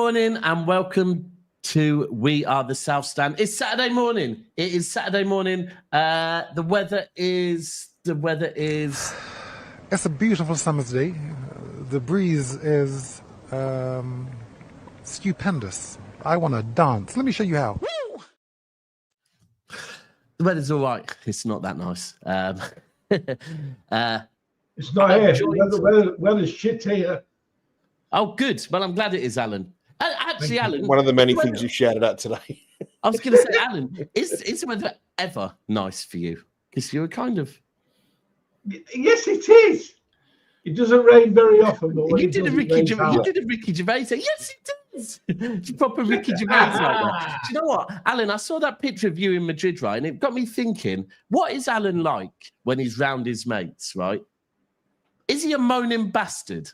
morning and welcome to We Are the South Stand. It's Saturday morning. It is Saturday morning. The weather is. It's a beautiful summer's day. The breeze is stupendous. I want to dance. Let me show you how. The weather's all right. It's not that nice. It's not here. The weather's shit here. Oh, good. Well, I'm glad it is, Alan. Actually, Alan. One of the many things you shouted out today. I was going to say, Alan, is the weather ever nice for you? Because you're kind of. Yes, it is. It doesn't rain very often. But you did a Ricky Gervais. Yes, it does. It's proper Ricky Gervais like that. Do you know what, Alan? I saw that picture of you in Madrid, right? And it got me thinking, what is Alan like when he's round his mates, right? Is he a moaning bastard?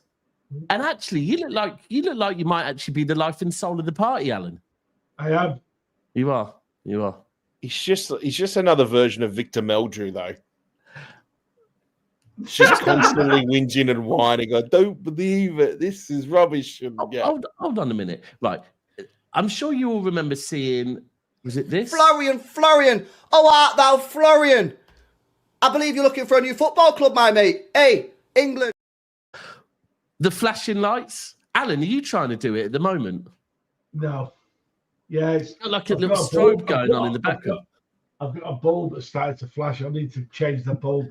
And actually, you look like you might actually be the life and soul of the party, Alan. I am. You are. He's just another version of Victor Meldrew, though. Just constantly whinging and whining. I don't believe it. This is rubbish. And, yeah. Hold on a minute. Right. I'm sure you all remember seeing, was it this? Florian. Oh, art thou Florian? I believe you're looking for a new football club, my mate. Hey, England. The flashing lights. Alan, are you trying to do it at the moment? No. Yeah, it's got like a little strobe going on in the background. I've got a bulb that started to flash. I need to change the bulb.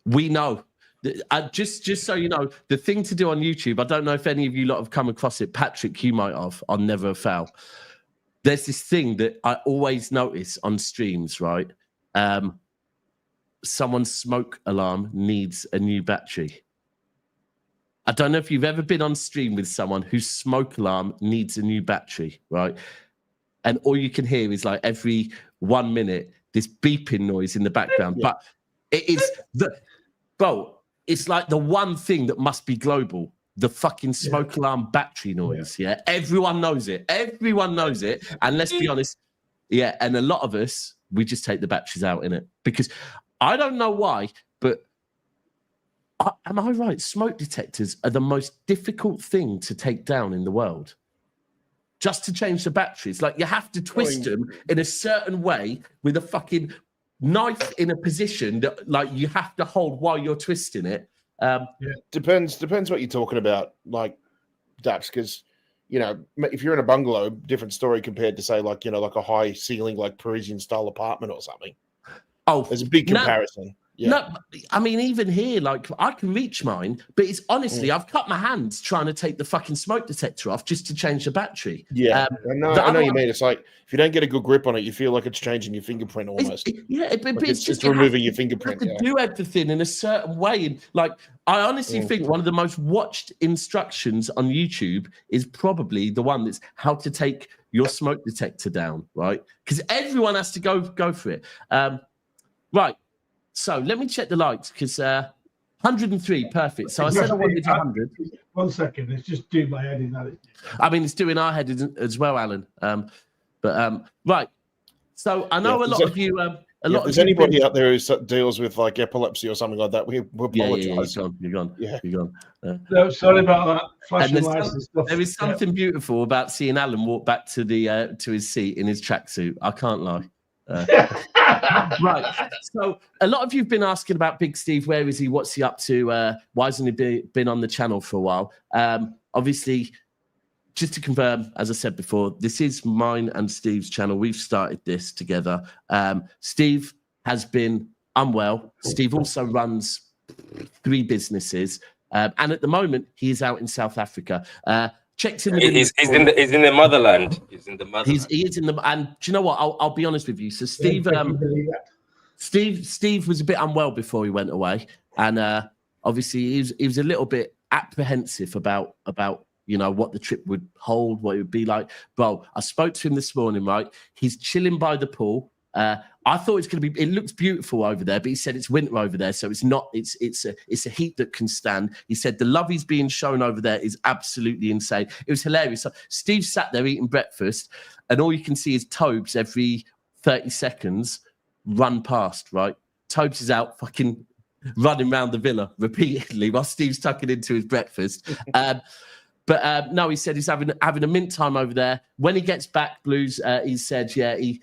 We know. Just so you know, the thing to do on YouTube, I don't know if any of you lot have come across it. Patrick, you might have on Never Fail. There's this thing that I always notice on streams, right? Someone's smoke alarm needs a new battery. I don't know if you've ever been on stream with someone whose smoke alarm needs a new battery, right? And all you can hear is like every 1 minute, this beeping noise in the background. Yeah. But it is it's like the one thing that must be global, the fucking smoke alarm battery noise. Yeah. Everyone knows it. And let's be honest, and a lot of us, we just take the batteries out in it. Because I don't know why, but am I right? Smoke detectors are the most difficult thing to take down in the world. Just to change the batteries. Like you have to twist them in a certain way with a fucking knife in a position that like you have to hold while you're twisting it. Depends what you're talking about, like Daps, because if you're in a bungalow, different story compared to say like a high ceiling like Parisian style apartment or something. Oh, there's a big comparison. Yeah. No, I mean, even here, like, I can reach mine, but it's honestly, I've cut my hands trying to take the fucking smoke detector off just to change the battery. Yeah, I know you mean. It's like, if you don't get a good grip on it, you feel like it's changing your fingerprint almost. It's just removing your fingerprint. You have to do everything in a certain way. And, like, I honestly think one of the most watched instructions on YouTube is probably the one that's how to take your smoke detector down, right? Because everyone has to go for it. Right. So let me check the likes because 103, perfect. So I said I wanted 100. 1 second, it's just doing my head in that. I mean, it's doing our head as well, Alan. Right. So I know a lot of you. If there's anybody out there who deals with like epilepsy or something like that, we apologize. You're gone. No, sorry about that. Flashing lights and stuff. There is something beautiful about seeing Alan walk back to the to his seat in his tracksuit. I can't lie. Right. So a lot of you've been asking about Big Steve. Where is he? What's he up to? Why hasn't he been on the channel for a while? Obviously, just to confirm, as I said before, this is mine and Steve's channel. We've started this together. Steve has been unwell. Steve also runs 3 businesses. And at the moment, he is out in South Africa. Checked in. He's in the motherland. He's in the motherland. He is in the. And do you know what? I'll be honest with you. So Steve, Steve was a bit unwell before he went away, and obviously he was a little bit apprehensive about what the trip would hold, what it would be like. Bro, I spoke to him this morning. Right, he's chilling by the pool. I thought it's going to be. It looks beautiful over there, but he said it's winter over there, so it's not. It's a heat that can stand. He said the love he's being shown over there is absolutely insane. It was hilarious. So Steve sat there eating breakfast, and all you can see is Tobes every 30 seconds run past. Right, Tobes is out fucking running around the villa repeatedly while Steve's tucking into his breakfast. But no, he said he's having a mint time over there. When he gets back, Blues, he said, yeah, he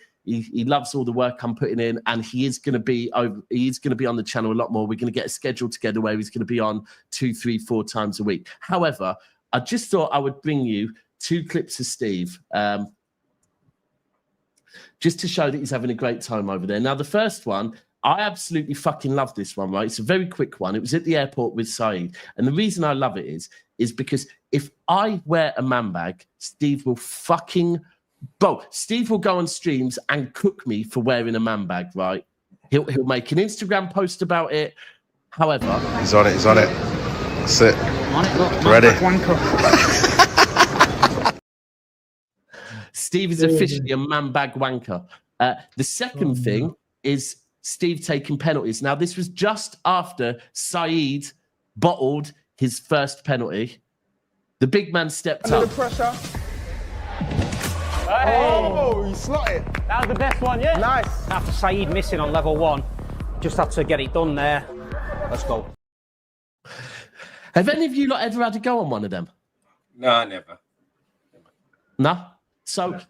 loves all the work I'm putting in, and he is going to be on the channel a lot more. We're going to get a schedule together where he's going to be on 2, 3, 4 times a week. However, I just thought I would bring you 2 clips of Steve, just to show that he's having a great time over there. Now, the first one, I absolutely fucking love this one, right? It's a very quick one. It was at the airport with Saeed. And the reason I love it is because if I wear a man bag, Steve will Steve will go on streams and cook me for wearing a man bag, right? He'll make an Instagram post about it. However... He's on it. That's it. On it, look. Ready. Steve is officially a man bag wanker. The second thing is Steve taking penalties. Now, this was just after Saeed bottled his first penalty. The big man stepped up. Under the pressure. Hey. He slotted. That was the best one, yeah? Nice. After Saeed missing on level 1, just had to get it done there. Let's go. Have any of you lot ever had a go on one of them? No, never. No? So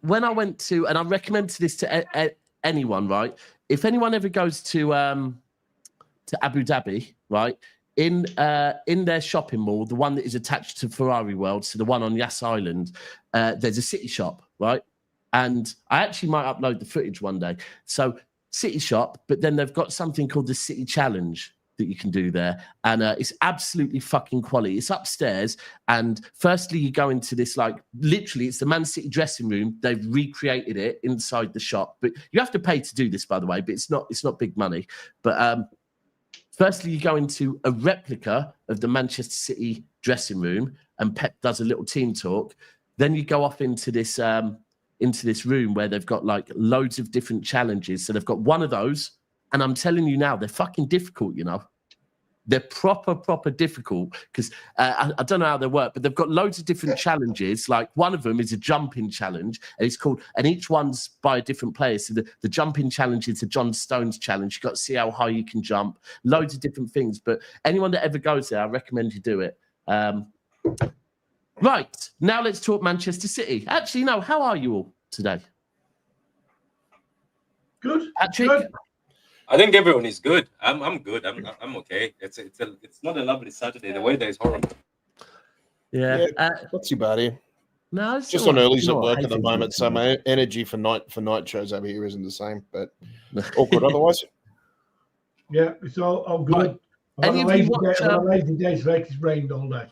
when I went to, and I recommend this to anyone, right? If anyone ever goes to Abu Dhabi, right, in their shopping mall, the one that is attached to Ferrari World, so the one on Yas Island, there's a City Shop, right? And I actually might upload the footage one day. So City Shop, but then they've got something called the City Challenge that you can do there, and it's absolutely fucking quality. It's upstairs, and firstly you go into this, like, literally it's the Man City dressing room. They've recreated it inside the shop, but you have to pay to do this, by the way, but it's not big money. But firstly you go into a replica of the Manchester City dressing room, and Pep does a little team talk. Then you go off into this room where they've got like loads of different challenges. So they've got one of those, and I'm telling you now, they're fucking difficult, you know. They're proper difficult, because I don't know how they work, but they've got loads of different challenges. Like one of them is a jumping challenge, and it's called, and each one's by a different player. So the jumping challenge is the John Stones challenge. You've got to see how high you can jump, loads of different things. But anyone that ever goes there, I recommend you do it. Right, now let's talk Manchester City. Actually, no, how are you all today? Good. Patrick? Good. I think everyone is good. I'm good. I'm okay. It's not a lovely Saturday. The weather is horrible. Yeah. Not too bad here. No, it's Just all on right. early's You at know what, work at the I moment, think so my energy for night shows over here isn't the same, but all good otherwise. Yeah, it's all good. Right. I've Any had of you watch, a lazy day, so it's rained all day.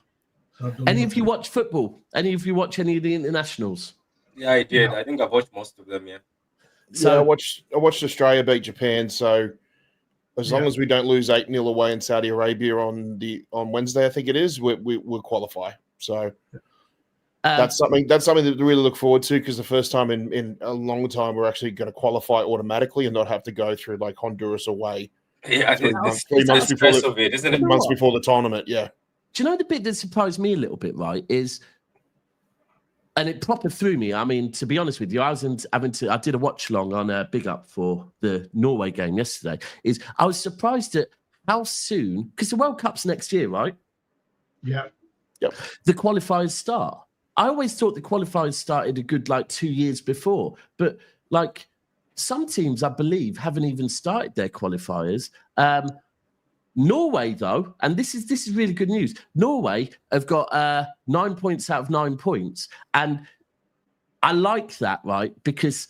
So I've done any of nothing. you watch football? Any of you watch any of the internationals? Yeah, I did. Yeah. I think I've watched most of them. Yeah. So I watched Australia beat Japan. So as long Yeah. as we don't lose 8-0 away in Saudi Arabia on Wednesday, I think it is, we'll qualify. So that's something that we really look forward to, because the first time in a long time we're actually going to qualify automatically and not have to go through like Honduras away. Yeah, Three it's months the before stress the- of it, isn't it? 3 months before the tournament. Yeah. Do you know the bit that surprised me a little bit, right, is, and it proper threw me. I mean, to be honest with you, I did a watch long on Big Up for the Norway game yesterday. Is I was surprised at how soon, because the World Cup's next year, right? Yeah. Yep. The qualifiers start. I always thought the qualifiers started a good 2 years before, but some teams, I believe, haven't even started their qualifiers. Norway, though, and this is really good news. Norway have got 9 points out of 9 points, and I like that, right? Because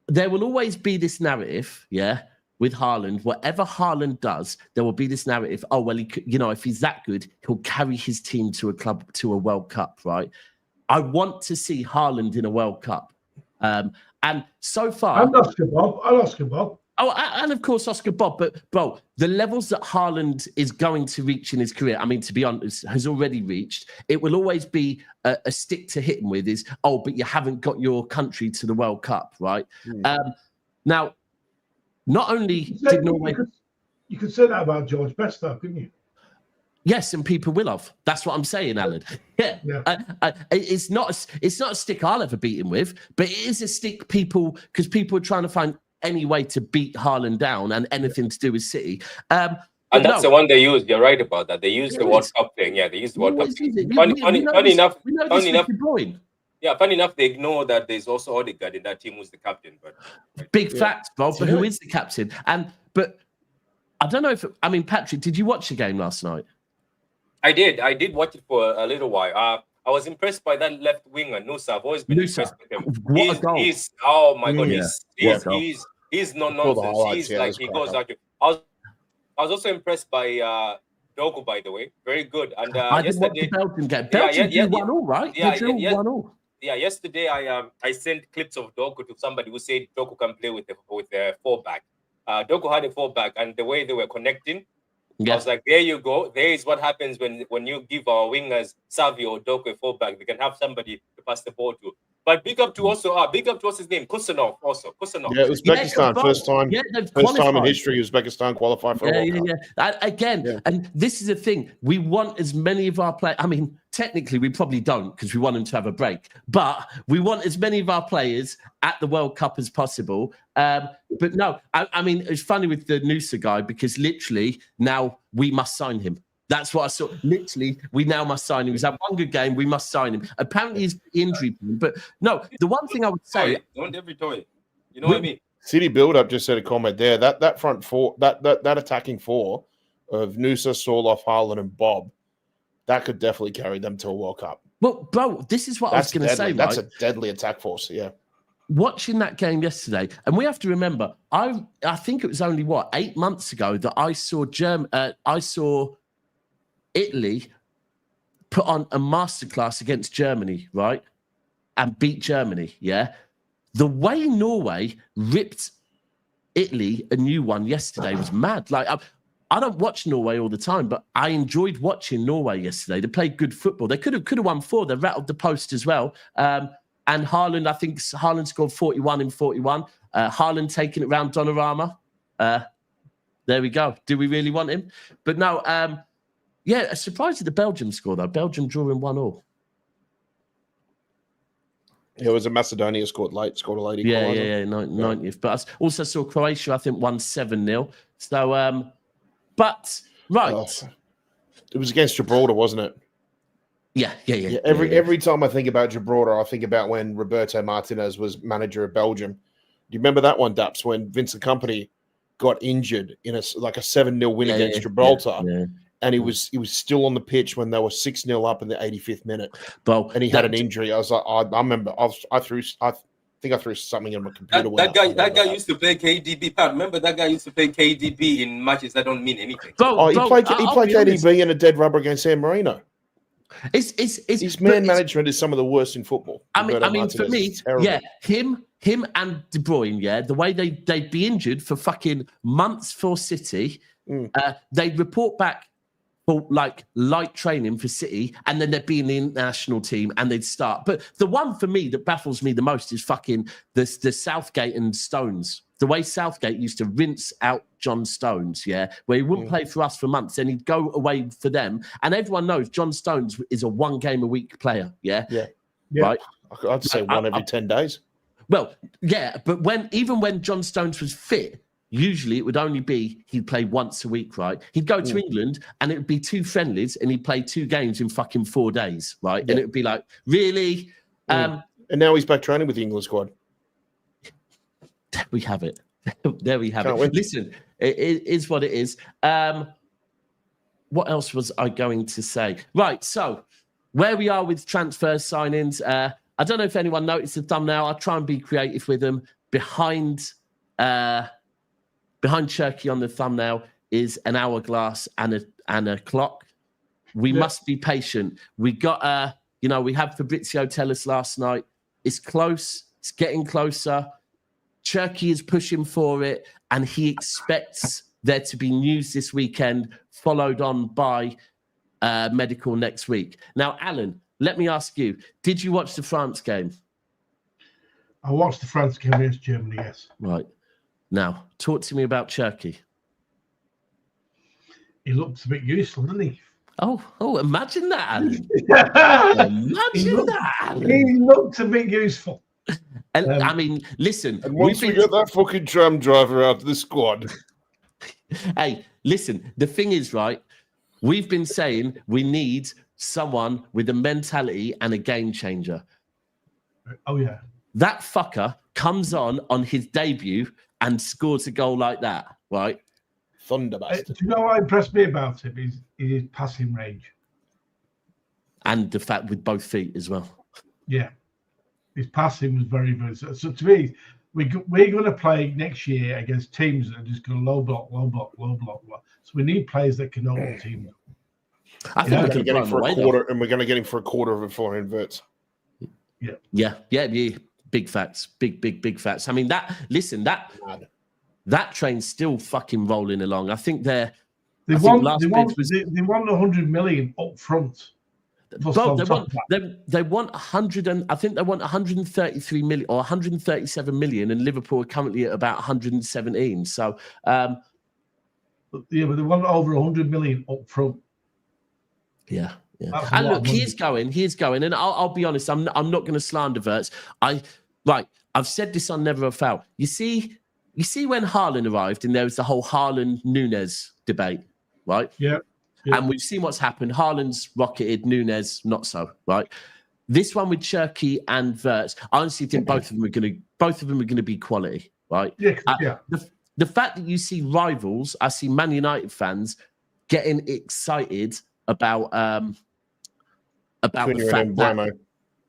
there will always be this narrative, yeah, with Haaland. Whatever Haaland does, there will be this narrative. Oh well, if he's that good, he'll carry his team to a World Cup, right? I want to see Haaland in a World Cup, and so far, And Oscar Bob. I'll Oscar Bob. oh, and of course, Oscar Bob. But, bro, the levels that Haaland is going to reach in his career, I mean, to be honest, has already reached. It will always be a stick to hit him with is, oh, but you haven't got your country to the World Cup, right? Now, not only did Norway... You could say that about George Best, though, couldn't you? Yes, and people will have. That's what I'm saying, Alan. Yeah, it's not a stick I'll ever beat him with, but it is a stick because people are trying to find any way to beat Haaland down and anything to do with City. And that's No. the one they used. You're right about that. They used the It World is. Cup thing. Yeah, they used the World Cup Always thing. use it. Funny We enough, know funny this enough, with De Bruyne. yeah, funny enough, they ignore that there's also Odegaard in that team who's the captain. But Big facts, Bob. But who is the captain? But I don't know if Patrick, did you watch the game last night? I did watch it for a little while. I was impressed by that left winger, Nusa. I've always been impressed with him. What a goal. Oh my god, Yeah. he's no nonsense. He's like he goes out. I was also impressed by Dogu, by the way. Very good. And I didn't watch the Belgium game. Belgium drew 1-1, right? Yeah, they drew 1-1. Yeah, yesterday I sent clips of Dogu to somebody who said Dogu can play with the 4-back. Dogu had a 4-back, and the way they were connecting, I was like, there you go. There is what happens when you give our wingers Savio or Dogu a 4-back. They can have somebody to pass the ball to. But big up to what's his name? Kusanov also. Kusanov. Yeah, Uzbekistan, first time in history Uzbekistan qualified for a World Cup. Again, and this is the thing. We want as many of our players. I mean, technically, we probably don't because we want them to have a break. But we want as many of our players at the World Cup as possible. But no, I mean, it's funny with the Nusa guy because literally now we must sign him. That's what I saw. Literally, we now must sign him. He's had one good game. We must sign him. Apparently, he's injury. But no, the one thing I would say, don't every toy. You know what I mean? City Build Up just said a comment there. That front four, that attacking four of Nusa, Sorloth, Haaland, and Bob, that could definitely carry them to a World Cup. Well, bro, this is what I was going to say. That's a deadly attack force. Yeah. Watching that game yesterday, and we have to remember, I think it was only 8 months ago that I saw Italy put on a masterclass against Germany, right? And beat Germany, yeah? The way Norway ripped Italy a new one yesterday was mad. Like, I don't watch Norway all the time, but I enjoyed watching Norway yesterday. They played good football. They could have won 4. They rattled the post as well. And Haaland, I think Haaland scored 41 in 41. Haaland taking it round Donnarumma. There we go. Do we really want him? But no, yeah, surprised at the Belgium score, though. Belgium drawing 1-1. It was a Macedonia scored a late equaliser. 90th. But I also saw Croatia, I think, won 7-0. So, but, right. It was against Gibraltar, wasn't it? Yeah. Every time I think about Gibraltar, I think about when Roberto Martinez was manager of Belgium. Do you remember that one, Daps, when Vincent Kompany got injured in a 7-0 win against Gibraltar? Yeah. And he was still on the pitch when they were 6-0 up in the 85th minute. Well, and he had an injury. I was like, I remember, I think I threw something on my computer. That guy used to play KDB. Pat, remember that guy used to play KDB in matches that don't mean anything. He played KDB in a dead rubber against San Marino. His man management is some of the worst in football. I mean, for me, him and De Bruyne, the way they'd be injured for fucking months for City, they'd report back for like light training for City, and then they'd be in the international team and they'd start. But the one for me that baffles me the most is fucking the Southgate and Stones. The way Southgate used to rinse out John Stones, where he wouldn't play for us for months, and he'd go away for them. And everyone knows John Stones is a 1 game a week player, right? I'd say one every 10 days. Well, but even when John Stones was fit, usually it would only be he'd play once a week, right? He'd go to England and it would be 2 friendlies and he'd play 2 games in fucking 4 days, right? And it would be like, really? And now he's back training with the England squad. There we have it. There we have it. Listen, it is what it is. What else was I going to say? Right, so where we are with transfer signings, I don't know if anyone noticed the thumbnail. I'll try and be creative with them. Behind Cherki on the thumbnail is an hourglass and a clock. We must be patient. We got we had Fabrizio tell us last night. It's close. It's getting closer. Cherki is pushing for it, and he expects there to be news this weekend, followed on by medical next week. Now, Alan, let me ask you, did you watch the France game? I watched the France game against Germany, yes. Right. Now, talk to me about Cherki. He looks a bit useful, doesn't he? Oh, imagine that, Alan. Alan. He looks a bit useful. And I mean, listen. And once we get that fucking tram driver out of the squad, Hey, listen, the thing is, right, we've been saying we need someone with a mentality and a game changer. Oh, yeah. That fucker comes on his debut and scores a goal like that, right? Thunderbuster. Do you know what impressed me about him? Is his passing range. And the fact with both feet as well. Yeah. His passing was very good. So to me, we're going to play next year against teams that are just going low block, low block, low block. So we need players that can open teams. I think We're we going can to get him for away, a quarter, and we're going to get him for a quarter of it for inverts. Yeah. Big facts. Big facts. I mean, that train's still fucking rolling along. I think they won 100 million up front. Bro, they want 100 and I think they want 133 million or 137 million, and Liverpool are currently at about 117. So yeah, but they want over 100 million up front. Yeah. And look, he's going, and I'll be honest, I'm not going to slander Verts. I've said this on Never a Foul. You see when Haaland arrived, and there was the whole Haaland-Nunes debate, right? Yeah. And we've seen what's happened. Haaland's rocketed, Nunes not so, right? This one with Cherki and Verts, I honestly think both of them are going to be quality, right? Yeah. The fact that you see rivals, I see Man United fans getting excited about the fact that.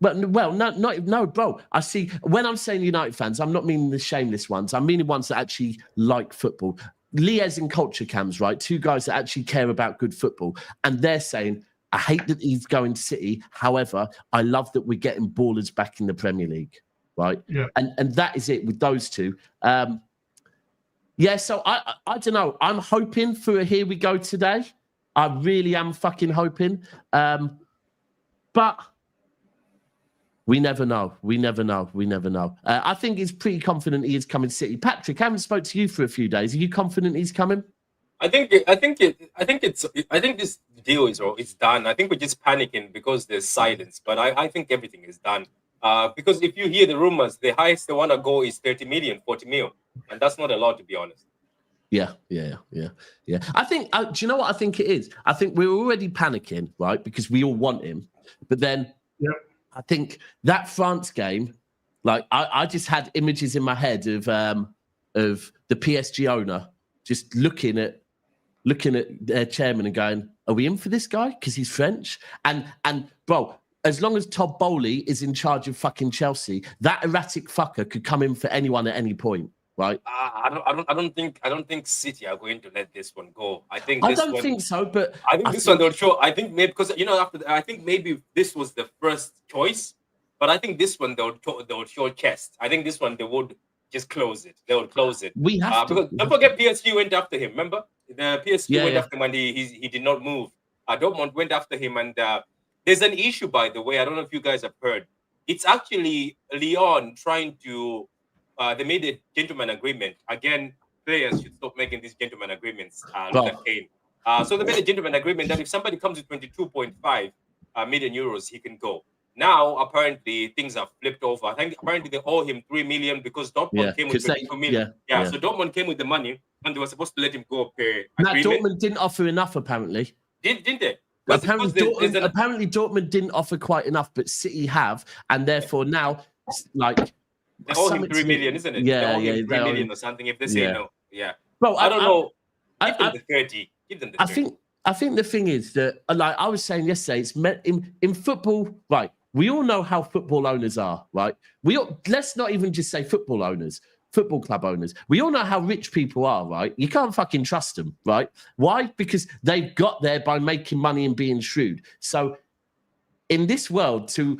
Well, no, bro. I see. When I'm saying United fans, I'm not meaning the shameless ones. I'm meaning ones that actually like football. Lies and culture cams, right? Two guys that actually care about good football, and they're saying, "I hate that he's going to City. However, I love that we're getting ballers back in the Premier League." Right? Yeah. And that is it with those two. Yeah. So I don't know. I'm hoping for a here we go today. I really am fucking hoping. But we never know. I think he's pretty confident he is coming to City. Patrick, I haven't spoke to you for a few days. Are you confident he's coming? I think this deal is done. I think we're just panicking because there's silence. But I think everything is done. Because if you hear the rumors, the highest they want to go is 30 million, 40 mil. And that's not a lot, to be honest. Yeah. I think, do you know what I think it is? I think we're already panicking, right? Because we all want him. But then I think that France game, like I just had images in my head of the PSG owner just looking at their chairman and going, "Are we in for this guy? Because he's French." And bro, as long as Todd Bowley is in charge of fucking Chelsea, that erratic fucker could come in for anyone at any point, right? I don't think City are going to let this one go. I think so, but I think this one they'll show. I think maybe because I think maybe this was the first choice, but I think this one they'll show chest. I think this one they would just close it. They would close it. We have to. Don't forget PSG went after him. Remember the PSG went after him and he did not move. Dortmund went after him, and there's an issue, by the way. I don't know if you guys have heard. It's actually Lyon trying to. They made a gentleman agreement. Again, players should stop making these gentleman agreements. Look at Kane. So they made a gentleman agreement that if somebody comes with 22.5 million euros, he can go. Now, apparently, things have flipped over. I think apparently they owe him 3 million because Dortmund came with 22 million. So Dortmund came with the money and they were supposed to let him go per agreement. Dortmund didn't offer enough, apparently. Didn't they? Apparently, Dortmund didn't offer quite enough, but City have, and therefore now, like, they owe him 3 million, isn't it? Yeah, they owe him 3 million or something. If they say no, Bro, I don't know. Give them the 30. Give them the 30. I think the thing is that, like I was saying yesterday, it's in football, right? We all know how football owners are, right? Let's not even just say football owners. Football club owners. We all know how rich people are, right? You can't fucking trust them, right? Why? Because they've got there by making money and being shrewd. So in this world, to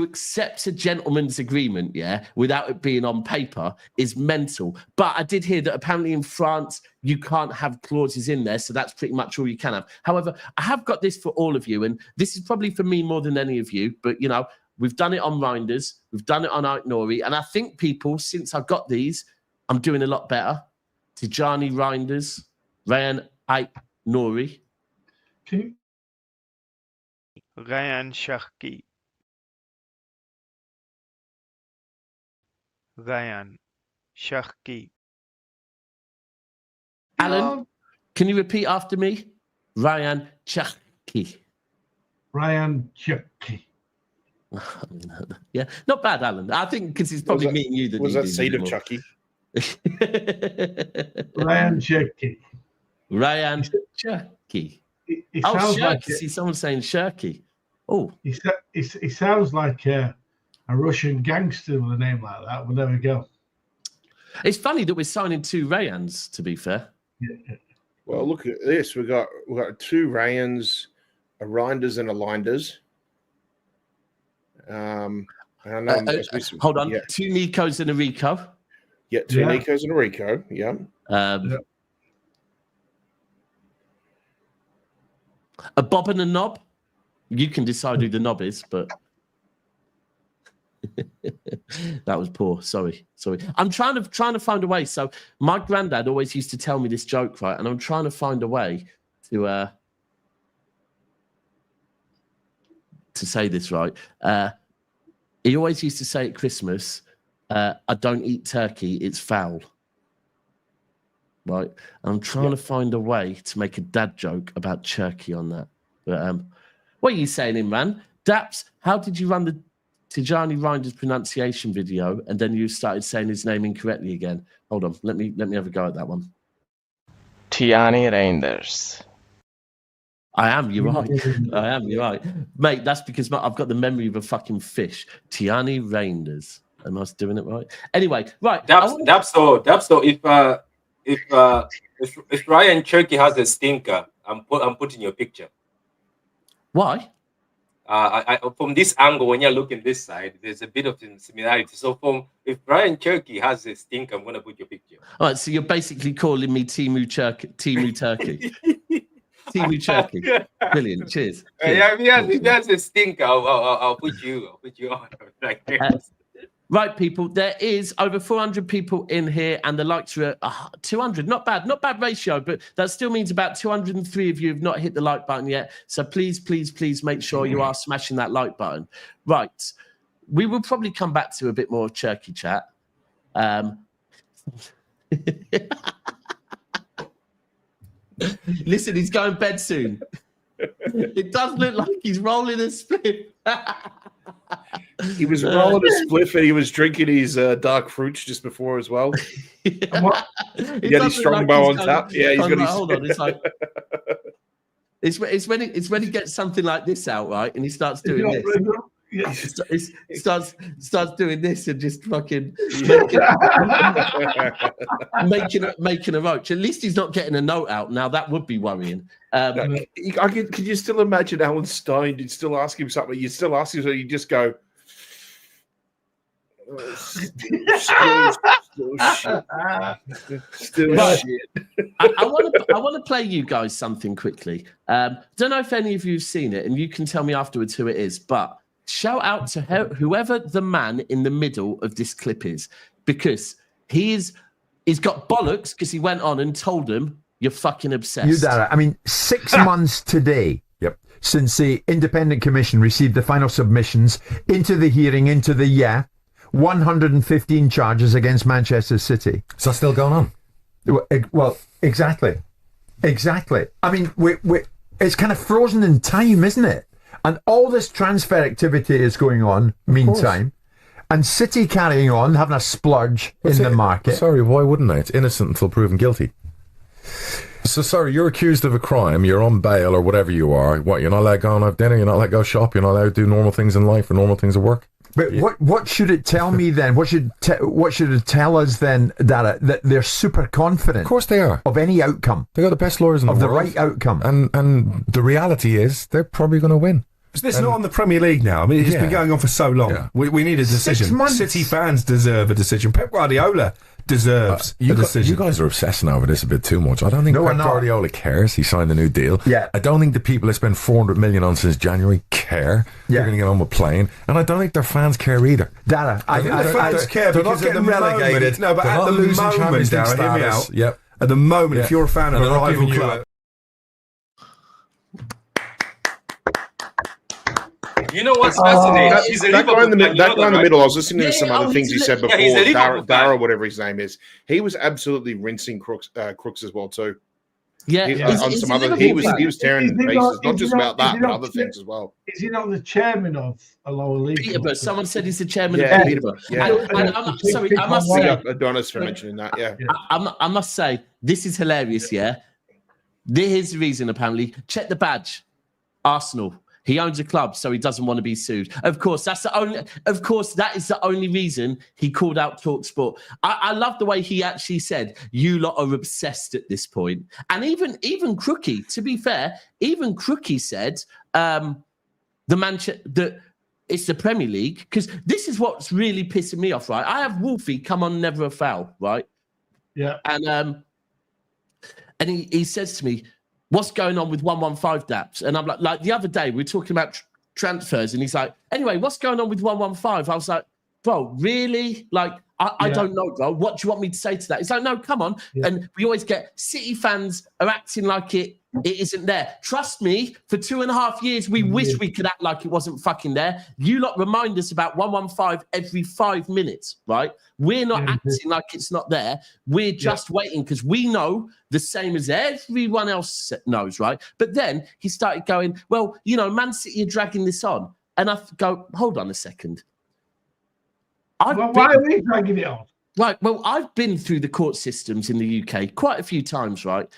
accept a gentleman's agreement, without it being on paper is mental. But I did hear that apparently in France, you can't have clauses in there. So that's pretty much all you can have. However, I have got this for all of you. And this is probably for me more than any of you. But, you know, we've done it on Reijnders. We've done it on Ait Nouri. And I think people, since I've got these, I'm doing a lot better. Teijanni Reijnders, Rayan Ait Nouri. Rayan Cherki. Rayan Cherki. Alan, can you repeat after me? Rayan Cherki. Rayan Cherki. Yeah, not bad, Alan. I think because it's probably me and you that was need that seed of more. Chucky? Rayan Cherki. Rayan Cherki. He Oh, sounds Shirky. like See someone saying Shirky. Oh, he sounds like a Russian gangster with a name like that. Well, there we go. it's funny that we're signing 2 Rayans, to be fair. Yeah. Well, look at this. We got 2 Ryans, a Reijnders and a Reijnders. I know Hold on. Yeah. 2 Nikos and a Rico. Yeah, 2 Nikos and a Rico. Yeah. A Bob and a Knob. You can decide who the knob is, but that was poor. Sorry. I'm trying to find a way. So my granddad always used to tell me this joke, right? And I'm trying to find a way to say this right. He always used to say at Christmas, "I don't eat turkey; it's foul." Right? And I'm trying to find a way to make a dad joke about Cherki on that. But what are you saying, Imran? Daps, how did you run the Teijanni Reijnders pronunciation video and then you started saying his name incorrectly again? Hold on, let me have a go at that one. Teijanni Reijnders. I am, you're right. I am, you're right. Mate, that's because I've got the memory of a fucking fish. Teijanni Reijnders. Am I doing it right? Anyway, right. Daps, so if Rayan Cherki has a stinker, I'm putting your picture. Why? From this angle, when you're looking this side, there's a bit of similarity. So if Rayan Cherki has a stinker, I'm gonna put your picture. All right, so you're basically calling me Timu Turkey. Timu Cherki. Brilliant. Cheers. Yeah, if he has a stinker, I'll put you on. Like this. Right, people, there is over 400 people in here and the likes are 200. Not bad ratio, but that still means about 203 of you have not hit the like button yet. So please make sure you are smashing that like button. Right. We will probably come back to a bit more Cherki chat. Listen, he's going to bed soon. It does look like he's rolling a split. He was rolling a spliff and he was drinking his dark fruits just before as well. He had his strongbow on tap. Yeah, he's got his. Hold on, it's like it's when he gets something like this out, right, and he starts doing this. Yeah. He starts doing this and just fucking making a roach. At least he's not getting a note out. Now that would be worrying. Could you still imagine Alan Stein? You'd still ask him something. You'd still ask him something. You just go. Still shit. I want to play you guys something quickly. Don't know if any of you've seen it, and you can tell me afterwards who it is. But shout out to whoever the man in the middle of this clip is, because he's got bollocks because he went on and told them you're fucking obsessed. You Dara, I mean, 6 months today. Yep. Since the Independent Commission received the final submissions into the hearing, into the 115 charges against Manchester City. Is that still going on? Well, exactly. I mean, it's kind of frozen in time, isn't it? And all this transfer activity is going on meantime. And City carrying on, having a splurge in the market. Sorry, why wouldn't they? It's innocent until proven guilty. So, sorry, you're accused of a crime, you're on bail or whatever you are. What, you're not allowed to go and have dinner, you're not allowed to go shop, you're not allowed to do normal things in life or normal things at work? But what should it tell me then? What should it tell us then, Dara, that they're super confident? Of course they are. Of any outcome. They got the best lawyers in the world. Of the right outcome. And the reality is they're probably going to win. Is this not on the Premier League now? I mean, it's been going on for so long. Yeah. We need a decision. 6 months. City fans deserve a decision. Pep Guardiola deserves a decision. You guys are obsessing over this a bit too much. I don't think Pep Guardiola cares. He signed a new deal. Yeah. I don't think the people that spent 400 million on since January care. They're going to get on with playing. And I don't think their fans care either. Dara, I think the fans care because of the relegated. No, but at the moment, Dara, hear me out. Yep. At the moment, if you're a fan of a rival club. You know what's fascinating? He's a that guy in the, Liverpool fan, that guy in the right? middle, I was listening to some of the things he said before. he's a Liverpool fan. Dara, whatever his name is, he was absolutely rinsing Crooks as well too. Yeah, he was tearing pieces, not just about that, but other things as well. Is he not the chairman of a lower league? Peterborough. Someone said he's the chairman Yeah, of Peterborough. Peterborough. Yeah. And I'm sorry, I must say, Adonis for mentioning that. Yeah, I must say, this is hilarious. Yeah, here's the reason. Apparently, check the badge. Arsenal. He owns a club, so he doesn't want to be sued. Of course, that is the only reason he called out TalkSport. I love the way he actually said, "You lot are obsessed at this point." And even Crookie, to be fair, even Crookie said, it's the Premier League, because this is what's really pissing me off, right? I have Wolfie come on Never a Foul, right? Yeah. And he says to me, "What's going on with 115 Daps?" And I'm like the other day, we were talking about transfers, and he's like, "Anyway, what's going on with 115? I was like, "Bro, really? Like, I don't know, bro. What do you want me to say to that?" He's like, "No, come on." Yeah. And we always get City fans are acting like it isn't there. Trust me, for 2.5 years, we wish we could act like it wasn't fucking there. You lot remind us about 115 every 5 minutes, right? We're not acting like it's not there. We're just waiting because we know the same as everyone else knows, right? But then he started going, "Well, Man City are dragging this on." And I go, "Hold on a second. Why are we dragging it on?" Right. Well, I've been through the court systems in the UK quite a few times, right?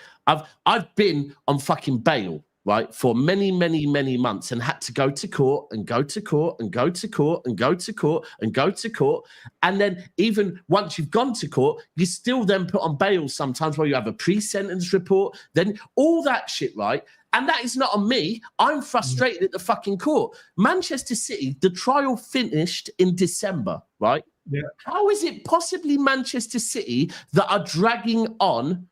I've been on fucking bail, right, for many, many, many months, and had to go to court and go to court and go to court and go to court and go to court. And then even once you've gone to court, you still then put on bail sometimes where you have a pre-sentence report, then all that shit, right? And that is not on me. I'm frustrated at the fucking court. Manchester City, the trial finished in December, right? Yeah. How is it possibly Manchester City that are dragging on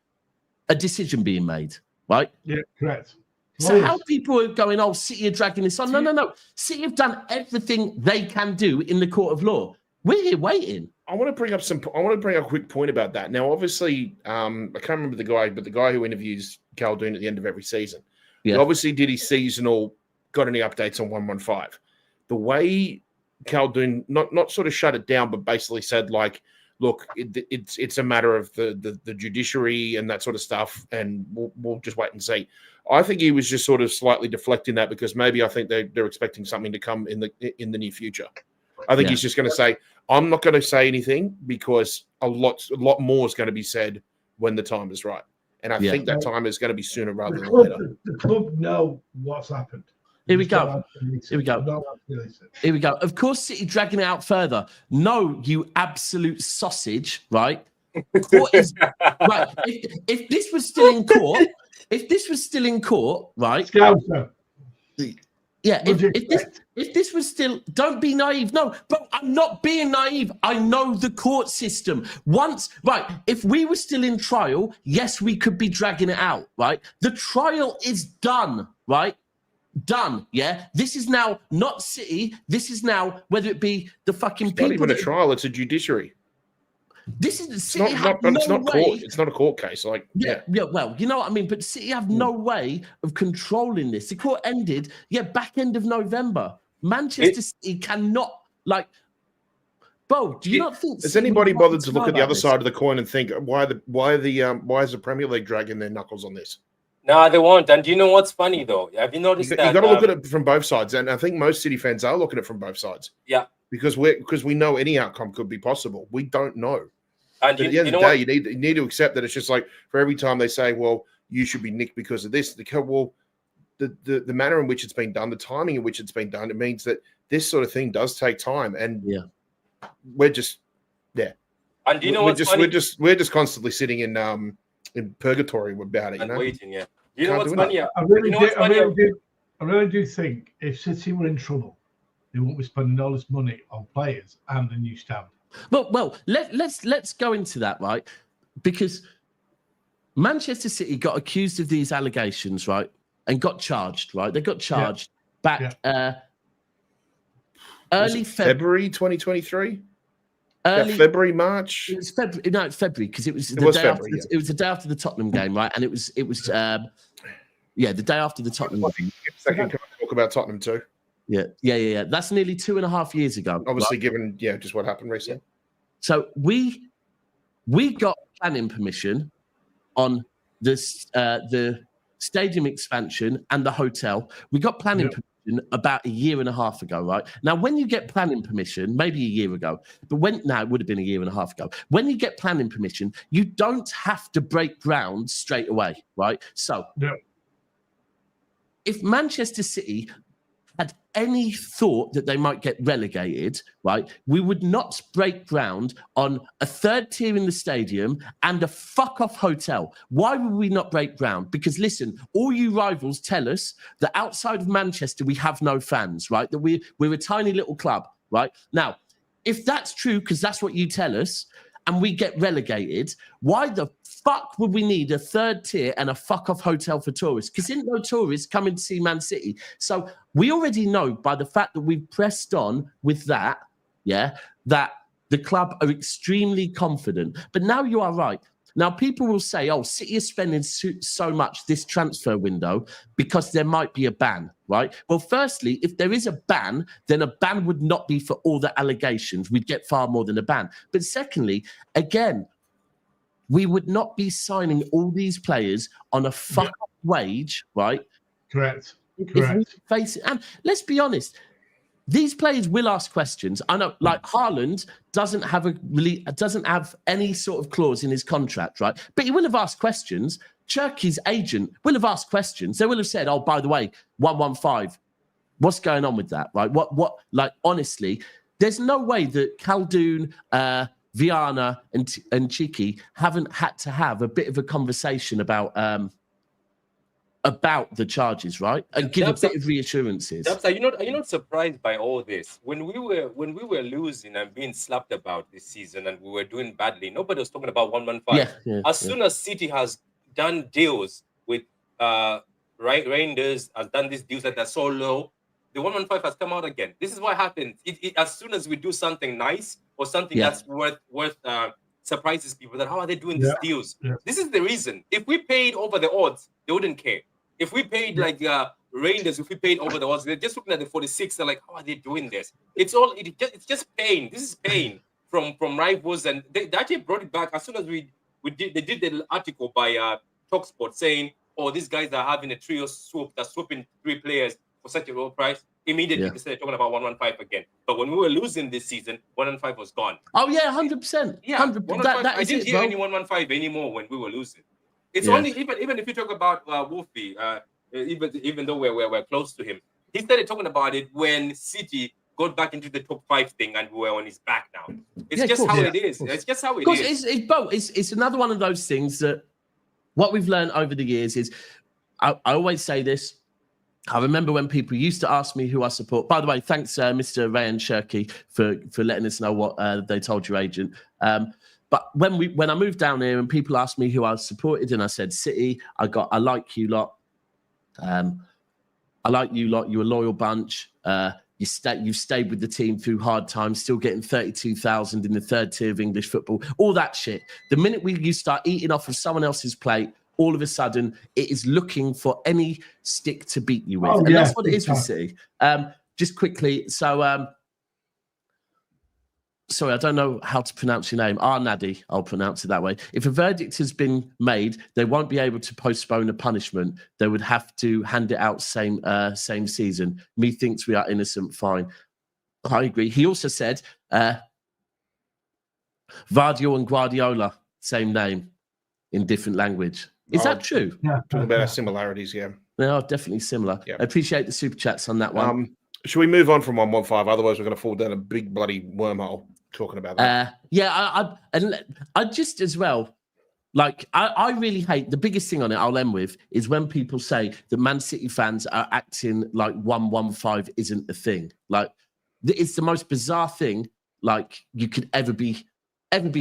a decision being made, right? Yeah, correct. So how people are going, "Oh, City are dragging this on." No. City have done everything they can do in the court of law. We're here waiting. I want to bring up a quick point about that. Now, obviously, I can't remember the guy, but the guy who interviews Khaldun at the end of every season, he obviously did his seasonal. Got any updates on 115? The way Khaldun not sort of shut it down, but basically said, like, "Look, it's a matter of the judiciary and that sort of stuff, and we'll just wait and see." I think he was just sort of slightly deflecting that because maybe I think they're expecting something to come in the near future. I think he's just going to say, "I'm not going to say anything because a lot more is going to be said when the time is right." And I think that time is going to be sooner rather than later. The club know what's happened. Here we go. Of course, City dragging it out further. No, you absolute sausage, right? Right. If this was still in court, right? Yeah. If this was still, don't be naive. No, but I'm not being naive. I know the court system. If we were still in trial, yes, we could be dragging it out, right? The trial is done, right? Done, yeah. This is now not City. This is now whether it be the fucking people. It's not even a trial; it's a judiciary. This is it's not court. It's not a court case. Like yeah. Well, you know what I mean. But City have no way of controlling this. The court ended back end of November. Manchester City cannot Bo, do you not think? Has anybody bothered to look at the other side of the coin and think why is the Premier League dragging their knuckles on this? No, they won't. And do you know what's funny though? Have you noticed that? You've got to look at it from both sides, and I think most City fans are looking at it from both sides. Yeah, because we know any outcome could be possible. We don't know. And at the end of the day, you need to accept that it's just like for every time they say, "Well, you should be nicked because of this," the manner in which it's been done, the timing in which it's been done, it means that this sort of thing does take time, and we're just And do you know what's funny? We're just constantly sitting in purgatory about it, and waiting. Yeah, you know what's funny? I really do think if City were in trouble, they won't be spending all this money on players and the new stand. Well, let's go into that, right? Because Manchester City got accused of these allegations, right, and got charged, right? They got charged back early February 2023. February, March. It was February. No, it's February because it was the day after. It was the day after the Tottenham game, right? And it was the day after the Tottenham game. Second, can I talk about Tottenham too? Yeah. That's nearly 2.5 years ago. Obviously, right? given just what happened recently. So we got planning permission on this the stadium expansion and the hotel. We got planning permission about 1.5 years ago, right? Now, when you get planning permission, maybe 1 year ago, but it would have been 1.5 years ago. When you get planning permission, you don't have to break ground straight away, right? So if Manchester City had any thought that they might get relegated, right, we would not break ground on a third tier in the stadium and a fuck-off hotel. Why would we not break ground? Because, listen, all you rivals tell us that outside of Manchester, we have no fans, right, that we're a tiny little club, right? Now, if that's true, because that's what you tell us, and we get relegated, why the fuck would we need a third tier and a fuck-off hotel for tourists? Because ain't no tourists coming to see Man City. So we already know by the fact that we've pressed on with that, that the club are extremely confident. But now you are right. Now, people will say, oh, City is spending so much this transfer window because there might be a ban, right? Well, firstly, if there is a ban, then a ban would not be for all the allegations. We'd get far more than a ban. But secondly, again, we would not be signing all these players on a fuck-up wage, right? Correct. If we face it, and let's be honest, these players will ask questions. I know, like Haaland doesn't have any sort of clause in his contract, right? But he will have asked questions. Cherki's agent will have asked questions. They will have said, "Oh, by the way, 115, what's going on with that?" Right? What? Like, honestly, there's no way that Khaldoon, Viana, and Cherki haven't had to have a bit of a conversation about the charges, right? And give a bit of reassurances. Are you not surprised by all this? When we were losing and being slapped about this season and we were doing badly, nobody was talking about 115. As soon as City has done deals with Reijnders, has done these deals that are so low, the 115 has come out again. This is what happens. As soon as we do something nice or something that's worth surprises people, that how are they doing these deals? This is the reason. If we paid over the odds, they wouldn't care. If we paid like Reijnders, if we paid over the odds, they're just looking at the 46. They're like, how are they doing this? It's just pain. This is pain from rivals, and they actually brought it back as soon as they did the article by Talksport saying, oh, these guys are having a trio swoop. They're swooping 3 players for such a low price. Immediately they started talking about 115 again. But when we were losing this season, 115 was gone. Oh yeah, 100%. Yeah, 115. I didn't hear any 115 anymore when we were losing. It's only even if you talk about Wolfie, even though we're close to him, he started talking about it when City got back into the top 5 thing and we were on his back now. It's just how it is. It's just how it is. It's another one of those things that what we've learned over the years is, I always say this. I remember when people used to ask me who I support. By the way, thanks, Mr. Rayan Cherki, for letting us know what they told your agent. But when I moved down here and people asked me who I supported, and I said City, I like you lot. I like you lot. You're a loyal bunch. You've stayed with the team through hard times, still getting 32,000 in the third tier of English football. All that shit. The minute you start eating off of someone else's plate, all of a sudden it is looking for any stick to beat you with. And that's what it is with City. Just quickly, so sorry, I don't know how to pronounce your name. Nadi, I'll pronounce it that way. If a verdict has been made, they won't be able to postpone a punishment. They would have to hand it out same season. Me thinks we are innocent, fine. I agree. He also said Vardio and Guardiola, same name in different language. Is that true? Yeah. Talking about our similarities, yeah. They are definitely similar. I appreciate the super chats on that one. Should we move on from 115? Otherwise, we're going to fall down a big bloody wormhole talking about that. I just as well, like, I really hate, the biggest thing on it I'll end with is when people say that Man City fans are acting like 115 isn't a thing. Like, it's the most bizarre thing, like, you could ever be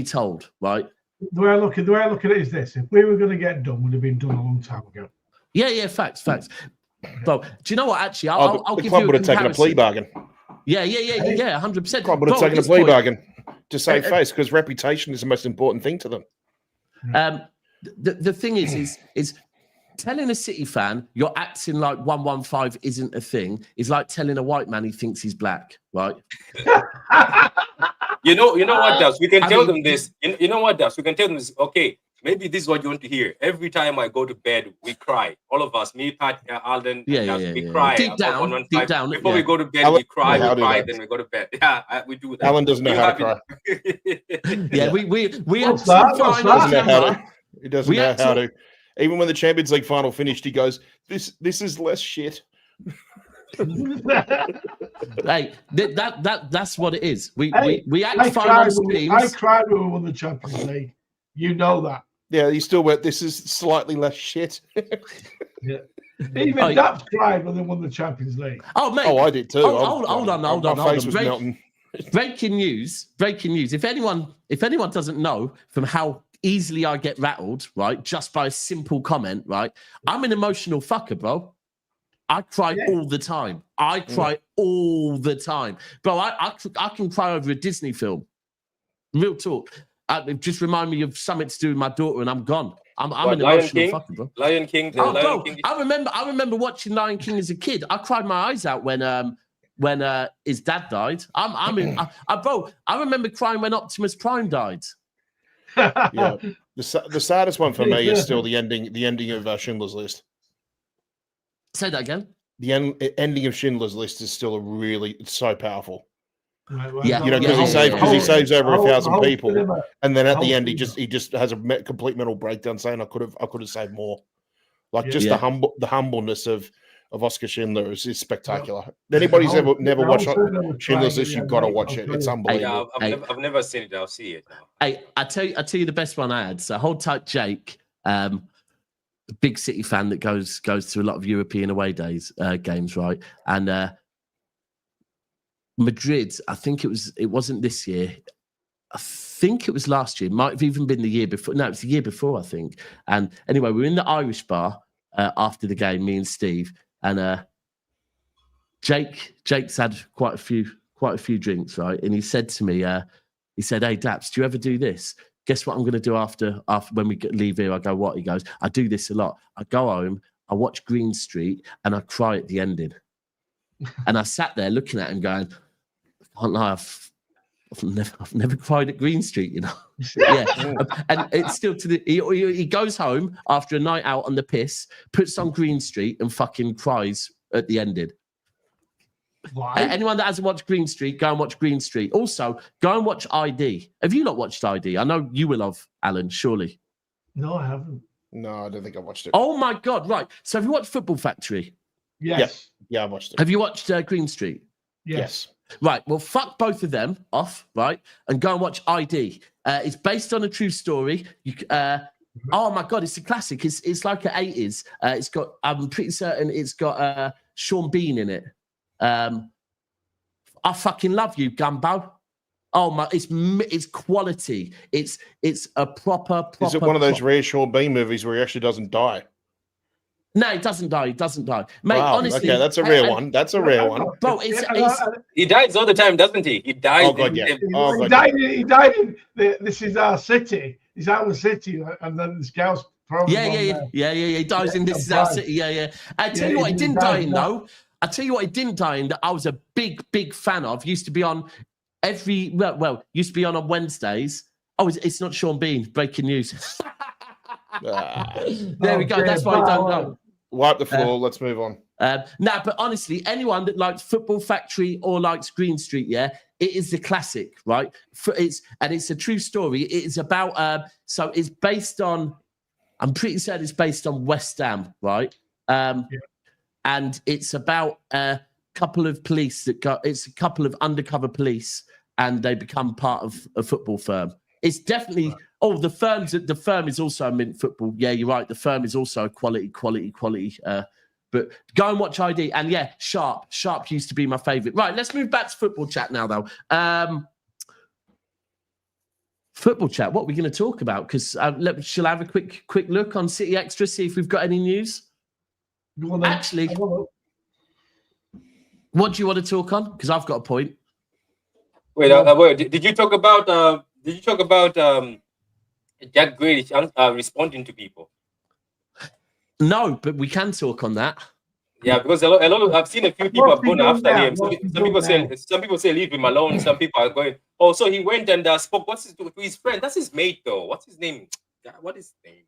told, right? The way I look at it is this: if we were going to get done, we'd have been done a long time ago. Yeah, facts. Well, do you know what? Actually, I'll give you a club would have taken a plea bargain. Yeah, 100%. Club would have taken a plea bargain to save face, because reputation is the most important thing to them. The thing is telling a City fan you're acting like 115 isn't a thing is like telling a white man he thinks he's black, right? You know what, Dubs? We can tell them this. You know what, Dubs? We can tell them this. Okay, maybe this is what you want to hear. Every time I go to bed, we cry. All of us, me, Pat, Alden, we cry. Deep down, before we go to bed, we cry, then we go to bed. Yeah, we do that. Alan doesn't know how to cry. we had He doesn't know how to. Even when the Champions League final finished, he goes, "This is less shit." Hey, that's what it is. We act fine on streams. I cried when we won the Champions League. You know that. Yeah, you still went. This is slightly less shit. Yeah. Even Daps cried when they won the Champions League. Oh, mate. Oh, I did too. Hold on. My face was melting. Breaking news. If anyone doesn't know from how easily I get rattled, right, just by a simple comment, right, I'm an emotional fucker, bro. I cry all the time. All the time, bro. I can cry over a Disney film. Real talk. It just remind me of something to do with my daughter, and I'm gone. I'm an emotional fucker, bro. Lion King. King. I remember watching Lion King as a kid. I cried my eyes out when his dad died. Bro. I remember crying when Optimus Prime died. Yeah, the saddest one for me is still the ending of Schindler's List. Say that again. The ending of Schindler's List is still it's so powerful. Because he saves over 1,000 people, and then at the end he just has a complete mental breakdown, saying I could have saved more. Like the humbleness of Oscar Schindler is spectacular. Anybody's never watched Schindler's List, you've got to watch it. It's unbelievable. I've never seen it. I'll see it now. Hey, I tell you the best one I had. So hold tight, Jake. A big City fan that goes to a lot of European away games, right? And Madrid, I think it wasn't this year. I think it was last year. Might have even been the year before. No, it was the year before, I think. And anyway, we were in the Irish bar after the game, me and Steve, and Jake's had quite a few drinks, right? And he said to me, he said, "Hey, Daps, do you ever do this? Guess what I'm going to do after when we leave here?" I go, "What?" He goes, "I do this a lot. I go home, I watch Green Street, and I cry at the ending." And I sat there looking at him going, I can't lie, I've never cried at Green Street, you know. Yeah, and it's still he goes home after a night out on the piss, puts on Green Street, and fucking cries at the ending. Why? Anyone that hasn't watched Green Street, go and watch Green Street. Also, go and watch ID. Have you not watched ID? I know you will have, Alan, surely. No, I haven't. No, I don't think I watched it. Oh my God! Right. So have you watched Football Factory? Yes. Yeah, I watched it. Have you watched Green Street? Yes. Right. Well, fuck both of them off, right? And go and watch ID. It's based on a true story. Oh my God, it's a classic. It's like an 80s. It's got. I'm pretty certain it's got Sean Bean in it. I fucking love you, Gumbo. Oh my, it's quality. It's a proper. Is it one of those rare Sean Bean movies where he actually doesn't die? No, he doesn't die. He doesn't die. Mate, wow, honestly. Okay, that's a rare one. That's a rare one. Bro, he dies all the time, doesn't he? He dies. Oh, God, yeah. He died in This Is Our City. It's our city. And then the scouts throw him Yeah. He dies in This Is Our City. Yeah. I tell you what, he didn't die in, though. I tell you what, he didn't die in that I was a big fan of. Used to be on used to be on Wednesdays. Oh, it's not Sean Bean. Breaking news. There we go. That's why I don't know. Wipe the floor. Let's move on. No, but honestly, anyone that likes Football Factory or likes Green Street, it is the classic, right? It's a true story. It is about so it's based on. I'm pretty certain it's based on West Ham, right? And it's about a couple of police it's a couple of undercover police, and they become part of a football firm. It's definitely. Oh, the firm is also a mint football. Yeah, you're right. The firm is also a quality. But go and watch ID. And yeah, Sharp used to be my favourite. Right, let's move back to football chat now, though. Football chat. What are we going to talk about? Because shall I have a quick look on City Extra, see if we've got any news? Actually, what do you want to talk on? Because I've got a point. Wait, did you talk about? Jack Grealish responding to people? No, but we can talk on that. Yeah, because a lot of, I've seen a few people have gone after him. Some people say leave him alone. Some people are going. Oh, so he went and spoke. To his friend? That's his mate, though. What's his name? What is his name?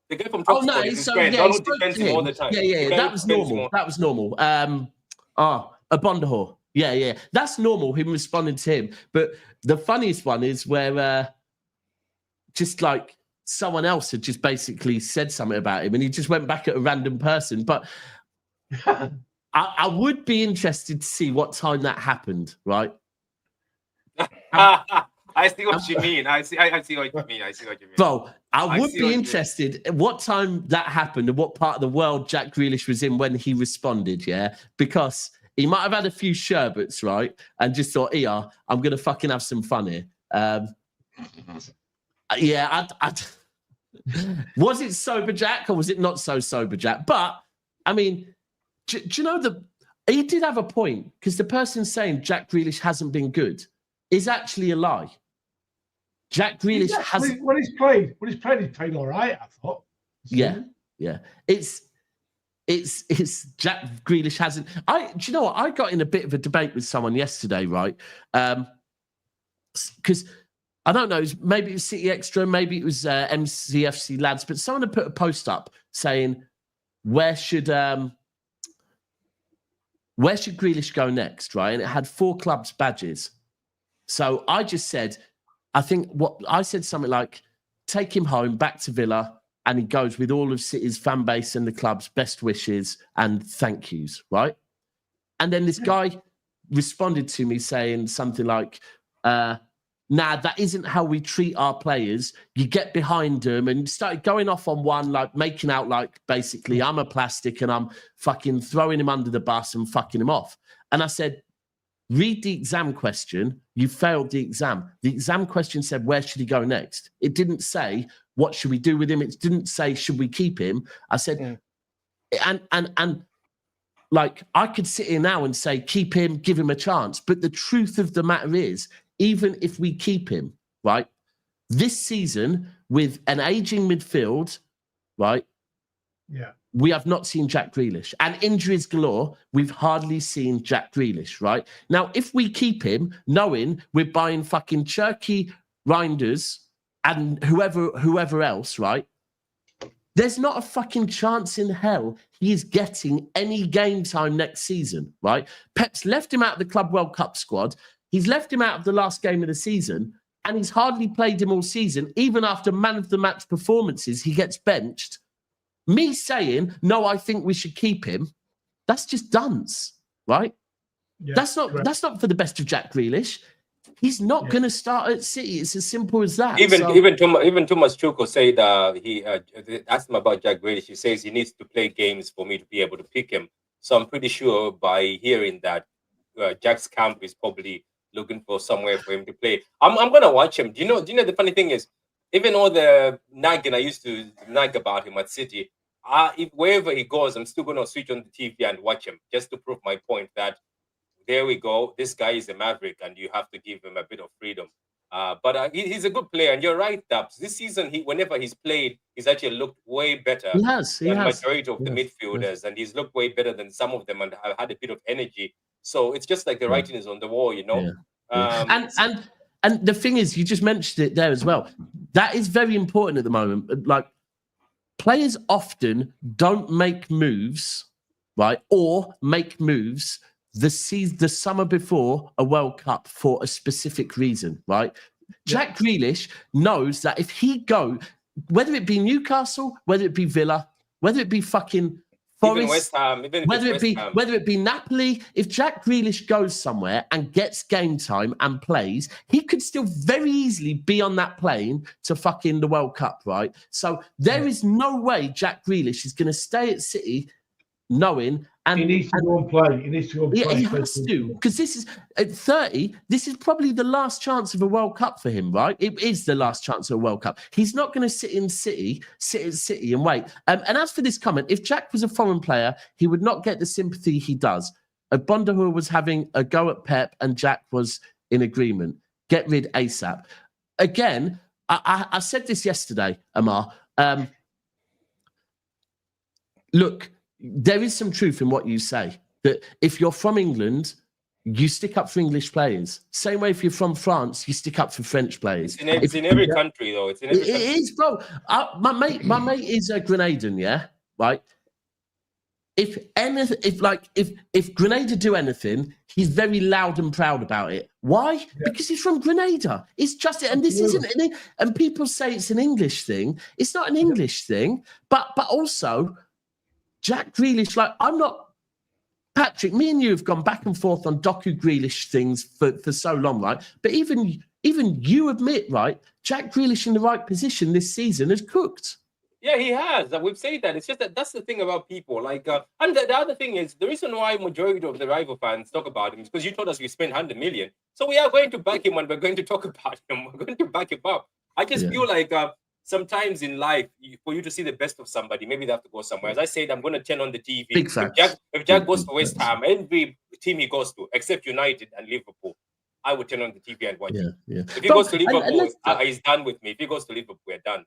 The guy from Top Sport is his friend. Donald defends him all the time. Yeah. That was normal. That was normal. A Bondahor. Yeah. That's normal. Him responding to him. But the funniest one is where just like someone else had just basically said something about him, and he just went back at a random person. But I would be interested to see what time that happened, right? I see what you mean. I see what you mean. Well, I would be interested in what time that happened and what part of the world Jack Grealish was in when he responded, yeah? Because he might have had a few sherbets, right? And just thought, I'm going to fucking have some fun here. Was it sober Jack or was it not so sober Jack? But, I mean, do you know he did have a point, because the person saying Jack Grealish hasn't been good is actually a lie. Jack Grealish hasn't. When he's played all right, I thought. Yeah. It's Jack Grealish hasn't. Do you know what? I got in a bit of a debate with someone yesterday, right? Because I don't know, maybe it was City Extra, maybe it was MCFC lads, but someone had put a post up saying, where should Grealish go next, right? And it had 4 clubs' badges. So I just said, I said something like, take him home, back to Villa, and he goes with all of City's fan base and the club's best wishes and thank yous, right? And then this guy responded to me saying something like, nah, that isn't how we treat our players. You get behind them, and started going off on one, like making out like basically I'm a plastic and I'm fucking throwing him under the bus and fucking him off. And I said, read the exam question. You failed the exam. The exam question said, where should he go next? It didn't say, what should we do with him? It didn't say, should we keep him? I said, and like, I could sit here now and say, keep him, give him a chance. But the truth of the matter is, even if we keep him, right, this season with an aging midfield, right? Yeah. We have not seen Jack Grealish. And injuries galore, we've hardly seen Jack Grealish, right? Now, if we keep him, knowing we're buying fucking Cherki, Reijnders, and whoever else, right? There's not a fucking chance in hell he is getting any game time next season, right? Pep's left him out of the Club World Cup squad. He's left him out of the last game of the season, and he's hardly played him all season. Even after man of the match performances, he gets benched. Me saying, no, I think we should keep him, that's just dunce, right? Yeah, that's not for the best of Jack Grealish. He's not going to start at City. It's as simple as that. Even Thomas Tuchel said he asked him about Jack Grealish. He says he needs to play games for me to be able to pick him. So I'm pretty sure by hearing that, Jack's camp is probably looking for somewhere for him to play. I'm gonna watch him. Do you know the funny thing is, even all the nagging I used to nag about him at City, if wherever he goes, I'm still gonna switch on the TV and watch him just to prove my point that there we go. This guy is a maverick, and you have to give him a bit of freedom. But he's a good player, and you're right, Dubs. This season, whenever he's played, he's actually looked way better than majority of the midfielders, and he's looked way better than some of them, and have had a bit of energy. So it's just like the writing is on the wall, you know. Yeah. And the thing is, you just mentioned it there as well. That is very important at the moment. Like, players often don't make moves, right, or make moves the summer before a World Cup for a specific reason, right? Jack Grealish knows that if he go, whether it be Newcastle, whether it be Villa, whether it be fucking Forest, even West Ham, whether it be Napoli, if Jack Grealish goes somewhere and gets game time and plays, he could still very easily be on that plane to fucking the World Cup, right? So there is no way Jack Grealish is going to stay at City knowing. And he needs to go and play. He needs to go and play. He has to, because this is at 30. This is probably the last chance of a World Cup for him, right? It is the last chance of a World Cup. He's not going to sit at City and wait. And as for this comment, if Jack was a foreign player, he would not get the sympathy he does. Bondahur was having a go at Pep, and Jack was in agreement. Get rid ASAP. Again, I said this yesterday, Amar. look, there is some truth in what you say, that if you're from England, you stick up for English players. Same way if you're from France, you stick up for French players. It's in every country, though. It's in every country. It is, bro. My mate is a Grenadian, yeah? Right? If Grenada do anything, he's very loud and proud about it. Why? Yeah. Because he's from Grenada. It's just, and this isn't, and people say it's an English thing. It's not an English thing, but also Jack Grealish, like, I'm not, Patrick, me and you have gone back and forth on Doku Grealish things for so long, right? But even you admit, right, Jack Grealish in the right position this season has cooked. Yeah, he has. We've said that. It's just that's the thing about people. Like, and the other thing is, the reason why majority of the rival fans talk about him is because you told us we spent 100 million. So we are going to back him and we're going to talk about him. We're going to back him up. I just feel like sometimes in life, for you to see the best of somebody, maybe they have to go somewhere. As I said, I'm going to turn on the TV. Big facts. If Jack goes to West Ham, every team he goes to, except United and Liverpool, I would turn on the TV and watch it. Yeah. If he goes to Liverpool, he's done with me. If he goes to Liverpool, we're done.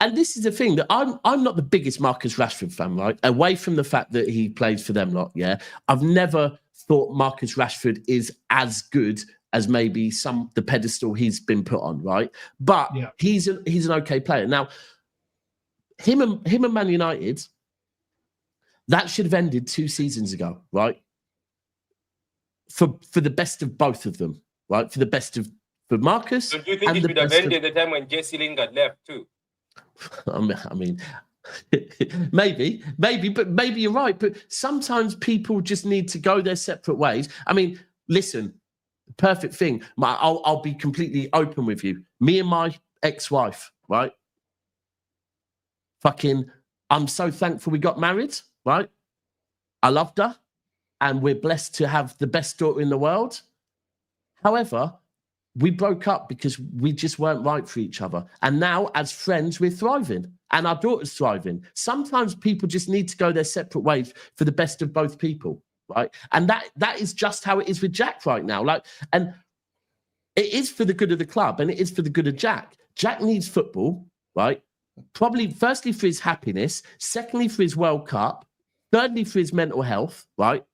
And this is the thing, that I'm not the biggest Marcus Rashford fan, right? Away from the fact that he plays for them lot, yeah. I've never thought Marcus Rashford is as good as maybe the pedestal he's been put on, right? But he's an okay player. Now, him and Man United, that should have ended 2 seasons ago, right? For the best of both of them, right? For Marcus. So do you think it should have ended at the time when Jesse Lingard left too? I mean, maybe, but maybe you're right. But sometimes people just need to go their separate ways. I mean, listen, perfect thing. I'll be completely open with you. Me and my ex-wife, right? I'm so thankful we got married, right? I loved her, and we're blessed to have the best daughter in the world. However, we broke up because we just weren't right for each other. And now, as friends, we're thriving. And our daughter's thriving. Sometimes people just need to go their separate ways for the best of both people, right? And that is just how it is with Jack right now. And it is for the good of the club, and it is for the good of Jack. Jack needs football, right? Probably, firstly, for his happiness. Secondly, for his World Cup. Thirdly, for his mental health, right?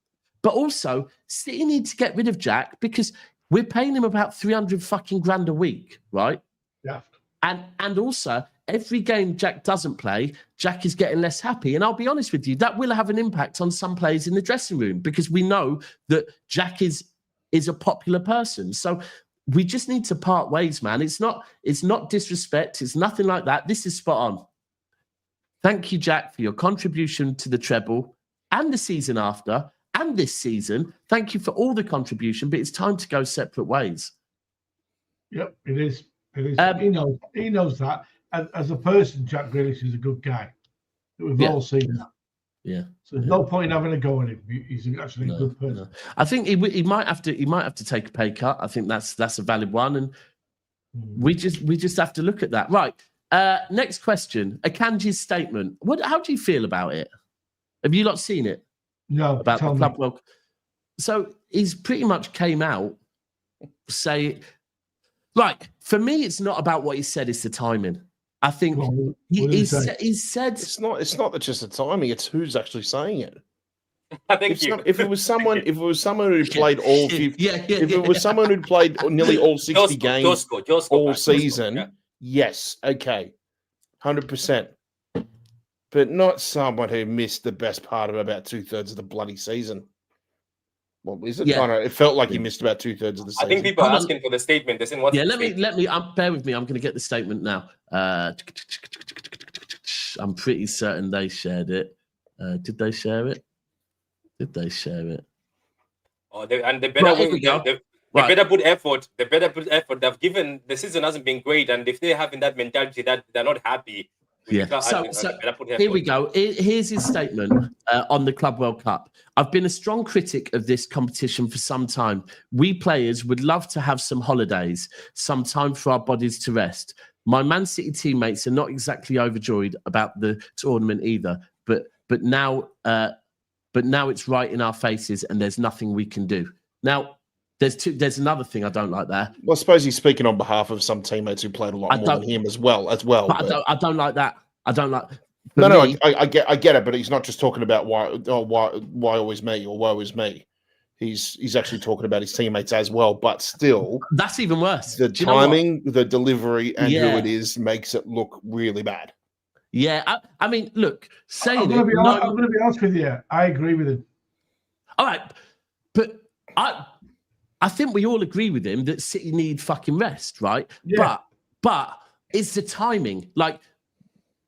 But also, City need to get rid of Jack because we're paying him about 300 fucking grand a week, right? Yeah. And also, every game Jack doesn't play, Jack is getting less happy. And I'll be honest with you, that will have an impact on some players in the dressing room because we know that Jack is a popular person. So we just need to part ways, man. It's not disrespect. It's nothing like that. This is spot on. Thank you, Jack, for your contribution to the treble and the season after. And this season, thank you for all the contribution, but it's time to go separate ways. Yep, it is. It is. He knows that. As a person, Jack Grealish is a good guy. We've all seen that. Yeah. So there's no point in having a go at him. He's actually a good person. No. I think he might have to take a pay cut. I think that's a valid one, and we just have to look at that. Right. Next question. Akanji's statement. How do you feel about it? Have you not seen it? No, about the club. Well, so he's pretty much came out right. For me, it's not about what he said; it's the timing. I think he said it's not just the timing; it's who's actually saying it. If it was someone who played all 50, if it was someone who'd played nearly all 60 games all season, yes, okay, 100%. But not someone who missed the best part of about 2/3 of the bloody season. What is it? Yeah. I don't know. It felt like he missed about 2/3 of the season. I think people are asking for the statement. They said, let me. Bear with me. I'm going to get the statement now. I'm pretty certain they shared it. Did they share it? Oh, they better put effort. They better put effort. They've given the season hasn't been great, and if they're having that mentality that they're not happy. Yeah. So here we go. Here's his statement on the Club World Cup. I've been a strong critic of this competition for some time. We players would love to have some holidays, some time for our bodies to rest. My Man City teammates are not exactly overjoyed about the tournament either. But now it's right in our faces, and there's nothing we can do. Now, there's another thing I don't like there. Well, I suppose he's speaking on behalf of some teammates who played a lot more than him as well. But I don't like that. I don't like. I get it, but he's not just talking about why always me or woe is me. He's actually talking about his teammates as well, but still, that's even worse. The timing, the delivery, and who it is makes it look really bad. Yeah, I mean, look, I'm going to be honest with you. I agree with him. All right, but I think we all agree with him that City need fucking rest, right? Yeah. But it's the timing. Like,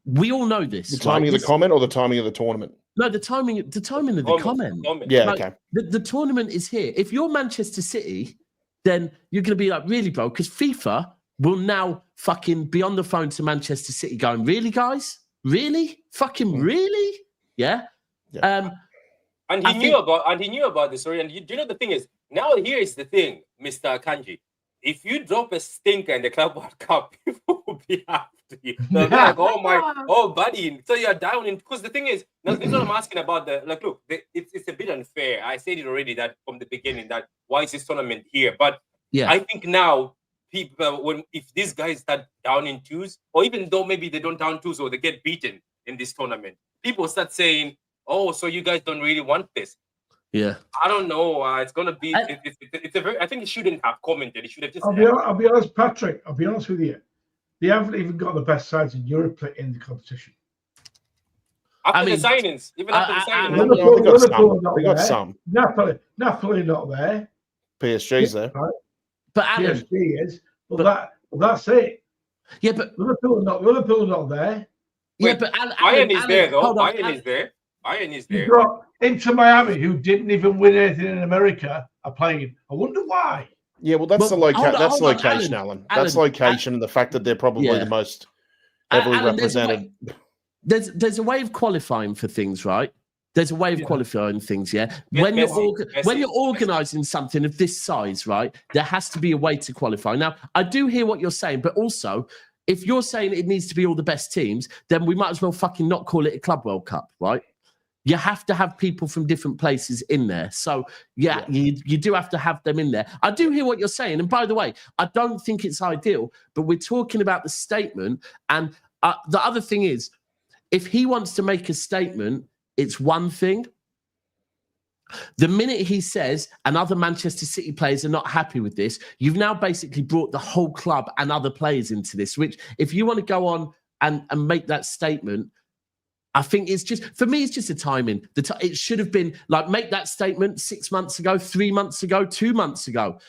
we all know this. The timing of the comment or the timing of the tournament? No, the timing of the comment. Yeah, like, okay. The tournament is here. If you're Manchester City, then you're going to be like, really, bro? Because FIFA will now fucking be on the phone to Manchester City going, really, guys? Really? Fucking really? Yeah? And he knew about this story. And do you know the thing is, now here is the thing, Mr. Akanji. If you drop a stinker in the Club World Cup, people will be after you. They'll be like, buddy. So you're down in, because the thing is, this is what I'm asking about. It's a bit unfair. I said it already that from the beginning, that why is this tournament here? But I think now people, if these guys start down in twos, or even though maybe they don't down twos or they get beaten in this tournament, people start saying, oh, so you guys don't really want this. Yeah, I don't know. It's gonna be. It's a very. I think he shouldn't have commented. He should have just. I'll be honest, Patrick. I'll be honest with you. They haven't even got the best sides in Europe in the competition. After the signings, even after the signings, Liverpool they got some. Napoli not there. PSG's there, right? But Alan, PSG is. That's it. Yeah, but Liverpool not there. Yeah, but Bayern is there though. Bayern is there. Bayern is there. You've got Inter Miami, who didn't even win anything in America, are playing. I wonder why. Yeah, well, that's location, Alan. That's location, and the fact that they're probably the most heavily represented. There's a way of qualifying for things, right? There's a way of qualifying things, yeah. When you're organising something of this size, right, there has to be a way to qualify. Now, I do hear what you're saying, but also, if you're saying it needs to be all the best teams, then we might as well fucking not call it a Club World Cup, right? You have to have people from different places in there. So, you do have to have them in there. I do hear what you're saying. And by the way, I don't think it's ideal, but we're talking about the statement. And the other thing is, if he wants to make a statement, it's one thing. The minute he says, and other Manchester City players are not happy with this, you've now basically brought the whole club and other players into this, which if you want to go on and make that statement, I think it's just, for me, it's just a timing. It should have been like, make that statement 6 months ago, 3 months ago, 2 months ago,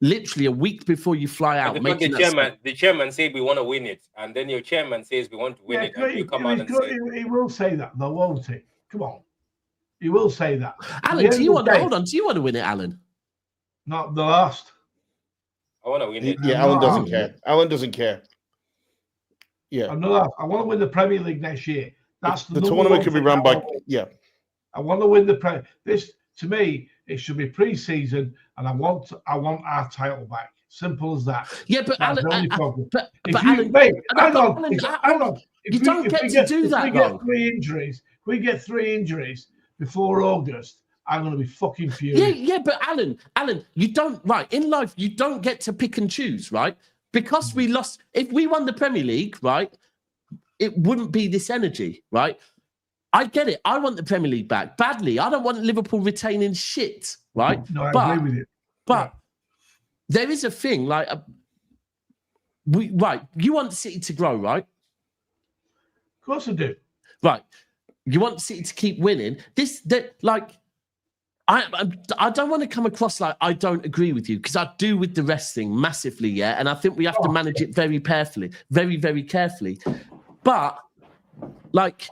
literally a week before you fly out. The chairman said we want to win it, and then your chairman says we want to win it, and you come out and say... He will say that, though, won't he? Come on. He will say that. Alan, do you want to win it, Alan? Not the last. I want to win it. Yeah, Alan doesn't care. Alan doesn't care. Yeah. I want to win the Premier League next year. That's the tournament could be run by I want to win the Premier. This, to me, it should be pre-season, and I want our title back. Simple as that. Yeah, but that's Alan, but Alan, hang on. You don't get to do that. If we get three injuries before August, I'm going to be fucking furious. Yeah, but Alan, you don't, right, in life, you don't get to pick and choose, right? Because we lost, if we won the Premier League, right, it wouldn't be this energy, right? I get it. I want the Premier League back badly. I don't want Liverpool retaining shit, right? No, I agree with you. But there is a thing, like, you want City to grow, right? Of course I do. Right. You want City to keep winning. I don't want to come across like I don't agree with you, because I do with the rest thing massively, yeah. And I think we have to manage it very carefully, very, very carefully. But like,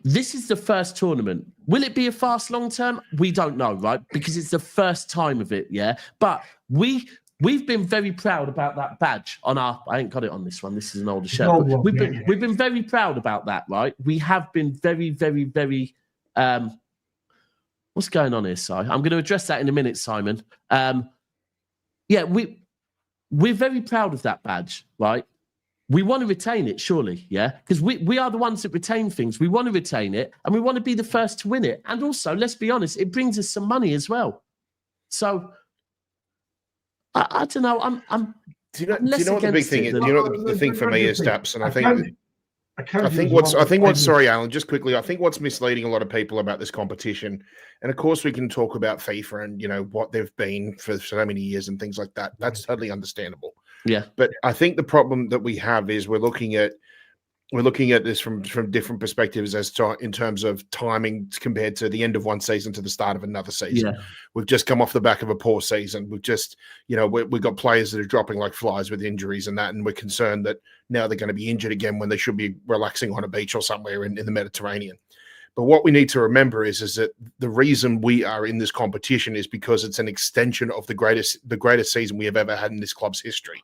this is the first tournament. Will it be a fast long term? We don't know, right? Because it's the first time of it, yeah. But we've been very proud about that badge on our. I ain't got it on this one. This is an older shirt. We've been very proud about that, right? We have been very, very, very. What's going on here, Si? I'm going to address that in a minute, Simon. We're very proud of that badge, right? We want to retain it, surely, yeah? Because we are the ones that retain things. We want to retain it, and we want to be the first to win it. And also, let's be honest, it brings us some money as well. So, I don't know. Do you know what the big thing is? Do you know what the thing for me is, Daps? And I think Akanji I think was what's one- sorry, Alan, just quickly. I think what's misleading a lot of people about this competition, and of course we can talk about FIFA and what they've been for so many years and things like that. That's totally understandable. Yeah. But I think the problem that we have is we're looking at this from different perspectives as to in terms of timing compared to the end of one season to the start of another season. Yeah. We've just come off the back of a poor season. We've just, we've got players that are dropping like flies with injuries and that, and we're concerned that now they're going to be injured again when they should be relaxing on a beach or somewhere in the Mediterranean. But what we need to remember is that the reason we are in this competition is because it's an extension of the greatest season we have ever had in this club's history.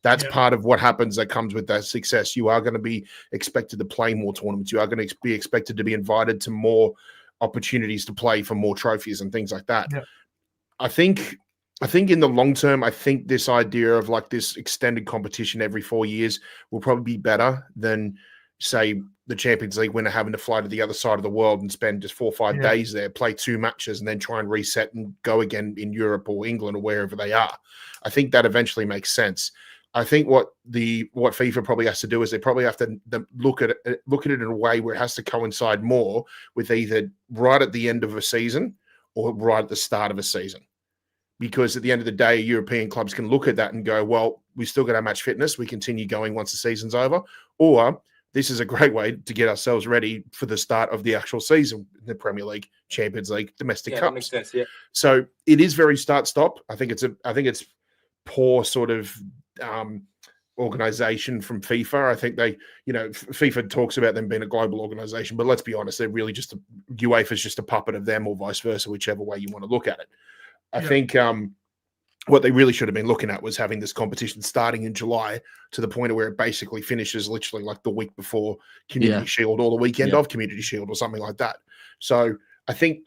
That's part of what happens that comes with that success. You are going to be expected to play more tournaments. You are going to be expected to be invited to more opportunities to play for more trophies and things like that. Yeah. I think in the long term, I think this idea of like this extended competition every 4 years will probably be better than, say, the Champions League winner having to fly to the other side of the world and spend just 4 or 5 days there, play 2 matches, and then try and reset and go again in Europe or England or wherever they are. I think that eventually makes sense. I think what FIFA probably has to do is they probably have to look at it in a way where it has to coincide more with either right at the end of a season or right at the start of a season. Because at the end of the day, European clubs can look at that and go, well, we still got our match fitness. We continue going once the season's over. Or this is a great way to get ourselves ready for the start of the actual season in the Premier League, Champions League, domestic cups. That makes sense, yeah. So it is very start-stop. I think it's poor sort of organization from FIFA. I think they, FIFA talks about them being a global organization, but let's be honest, they're really just UEFA's just a puppet of them, or vice versa, whichever way you want to look at it. I think what they really should have been looking at was having this competition starting in July to the point where it basically finishes literally like the week before Community Shield or the weekend of Community Shield or something like that. So I think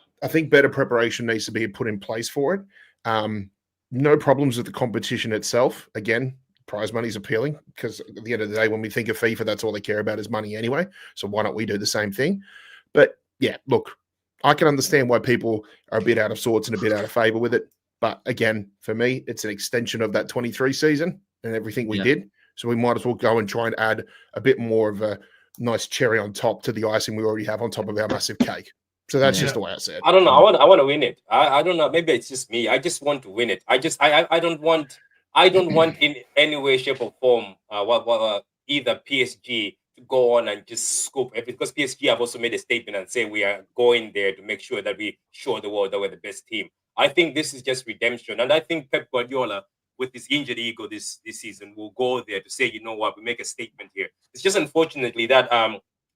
better preparation needs to be put in place for it. No problems with the competition itself. Again, prize money is appealing because at the end of the day, when we think of FIFA, that's all they care about is money anyway. So why don't we do the same thing? But yeah, look, I can understand why people are a bit out of sorts and a bit out of favor with it. But again, for me, it's an extension of that 23 season and everything we did. So we might as well go and try and add a bit more of a nice cherry on top to the icing we already have on top of our massive cake. So that's just the way I say it. I don't know. I want to win it. I don't know. Maybe it's just me. I just want to win it. I don't want in any way, shape, or form either PSG to go on and just scoop it, because PSG have also made a statement and say we are going there to make sure that we show the world that we're the best team. I think this is just redemption, and I think Pep Guardiola, with his injured ego this season, will go there to say, you know what, we make a statement here. It's just unfortunately that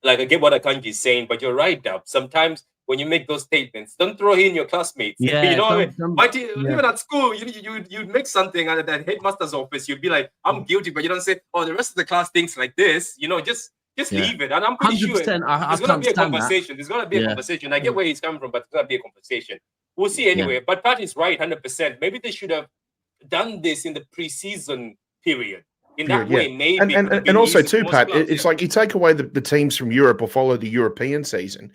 like I get what Akanji is saying, but you're right, Dub. Sometimes when you make those statements, don't throw in your classmates. Yeah, you know what I mean? Even at school, you'd make something at the headmaster's office. You'd be like, I'm guilty, but you don't say, oh, the rest of the class thinks like this. Just leave it. And I'm pretty sure there's going to be a conversation. There's going to be a conversation. I get where he's coming from, but there's going to be a conversation. We'll see anyway. But Pat is right, 100%. Maybe they should have done this in the preseason period. In that way, maybe. And also, too, Pat, it's like you take away the teams from Europe or follow the European season.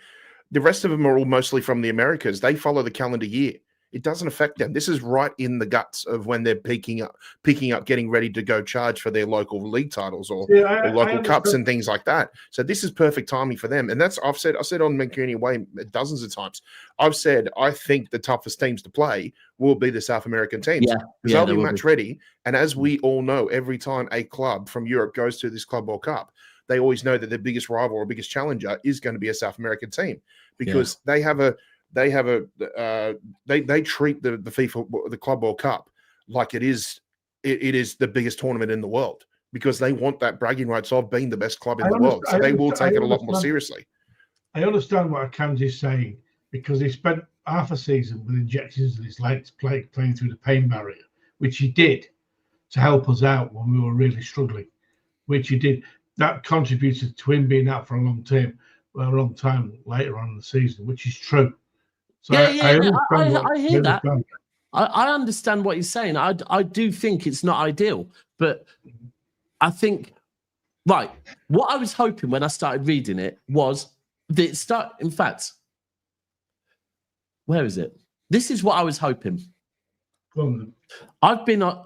The rest of them are all mostly from the Americas. They follow the calendar year. It doesn't affect them. This is right in the guts of when they're picking up, getting ready to go charge for their local league titles or local cups and things like that. So this is perfect timing for them. And that's I said on McCurdy Way dozens of times. I've said I think the toughest teams to play will be the South American teams because they'll be match ready. And as we all know, every time a club from Europe goes to this Club World Cup, they always know that their biggest rival or biggest challenger is going to be a South American team because they treat the Club World Cup like it is the biggest tournament in the world because they want that bragging rights of being the best club in the world. So they will take it a lot more seriously. I understand what Akanji is saying because he spent half a season with injections in his legs playing through the pain barrier, which he did to help us out when we were really struggling, which he did. That contributed to him being out for a long time later on in the season, which is true. So I hear that. I understand what you're saying. I do think it's not ideal, but I think what I was hoping when I started reading it was that in fact, where is it? This is what I was hoping. I've been a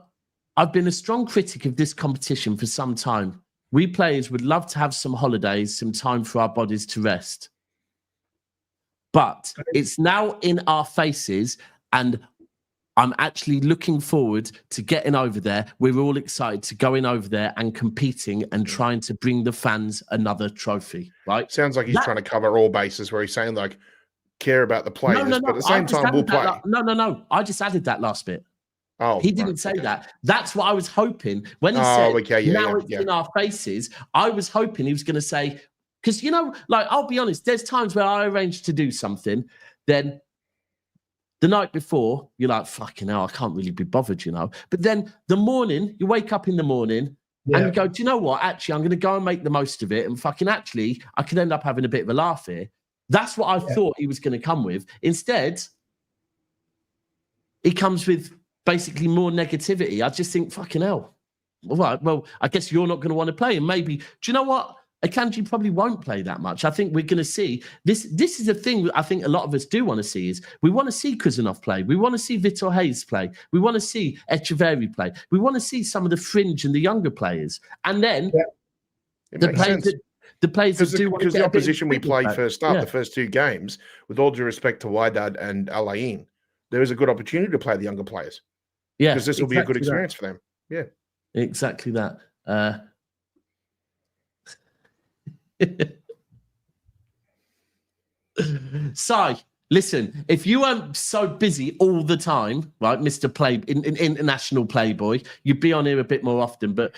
strong critic of this competition for some time. we players would love to have some holidays, some time for our bodies to rest. But it's now in our faces, and I'm actually looking forward to getting over there. We're all excited to going over there and competing and trying to bring the fans another trophy, right? Sounds like he's trying to cover all bases, where he's saying, like, care about the players, but at the same time, we'll play. No. I just added that last bit. Oh, he didn't say that. That's what I was hoping. When he said, now it's in our faces, I was hoping he was going to say, because, you know, like, I'll be honest, there's times where I arrange to do something, then the night before, you're like, fucking hell, I can't really be bothered, you know. But then the morning, you wake up in the morning and you go, do you know what? Actually, I'm going to go and make the most of it. And fucking actually, I could end up having a bit of a laugh here. That's what I thought he was going to come with. Instead, he comes with basically more negativity. I just think, fucking hell. All right, well, I guess you're not going to want to play. And maybe, do you know what? Akanji probably won't play that much. I think we're going to see this. This is a thing I think a lot of us do want to see, is we want to see Kuzanov play. We want to see Vitor Hayes play. We want to see Echeverri play. We want to see some of the fringe and the younger players. And then the players that do want to get the opposition we played first up, the first two games, with all due respect to Wydad and Alain, there is a good opportunity to play the younger players. Yeah. Because this will be a good experience for them. Yeah. Exactly that. Si, listen, if you weren't so busy all the time, right, Mr. International Playboy, you'd be on here a bit more often, but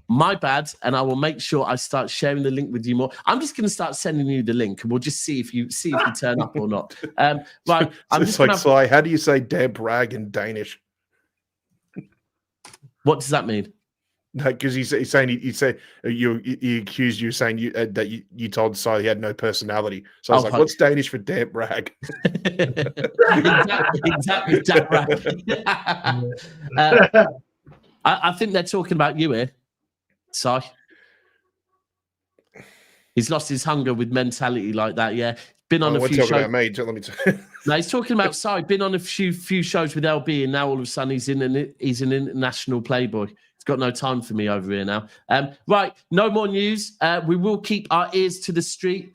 my bad, and I will make sure I start sharing the link with you more. I'm just going to start sending you the link, and we'll just see if you turn up or not. Right, I'm it's like, Si, how do you say "damn brag" in Danish? What does that mean? Because he's saying he accused you saying that you told Si he had no personality. So I was like, what's Danish for damn brag? exactly, damn brag. I think they're talking about you here, Si. He's lost his hunger with mentality like that. Yeah, been on a few shows. About me. Let me tell you. No, he's talking about Si. Been on a few shows with LB, and now all of a sudden he's an international playboy. He's got no time for me over here now. Right, no more news. We will keep our ears to the street.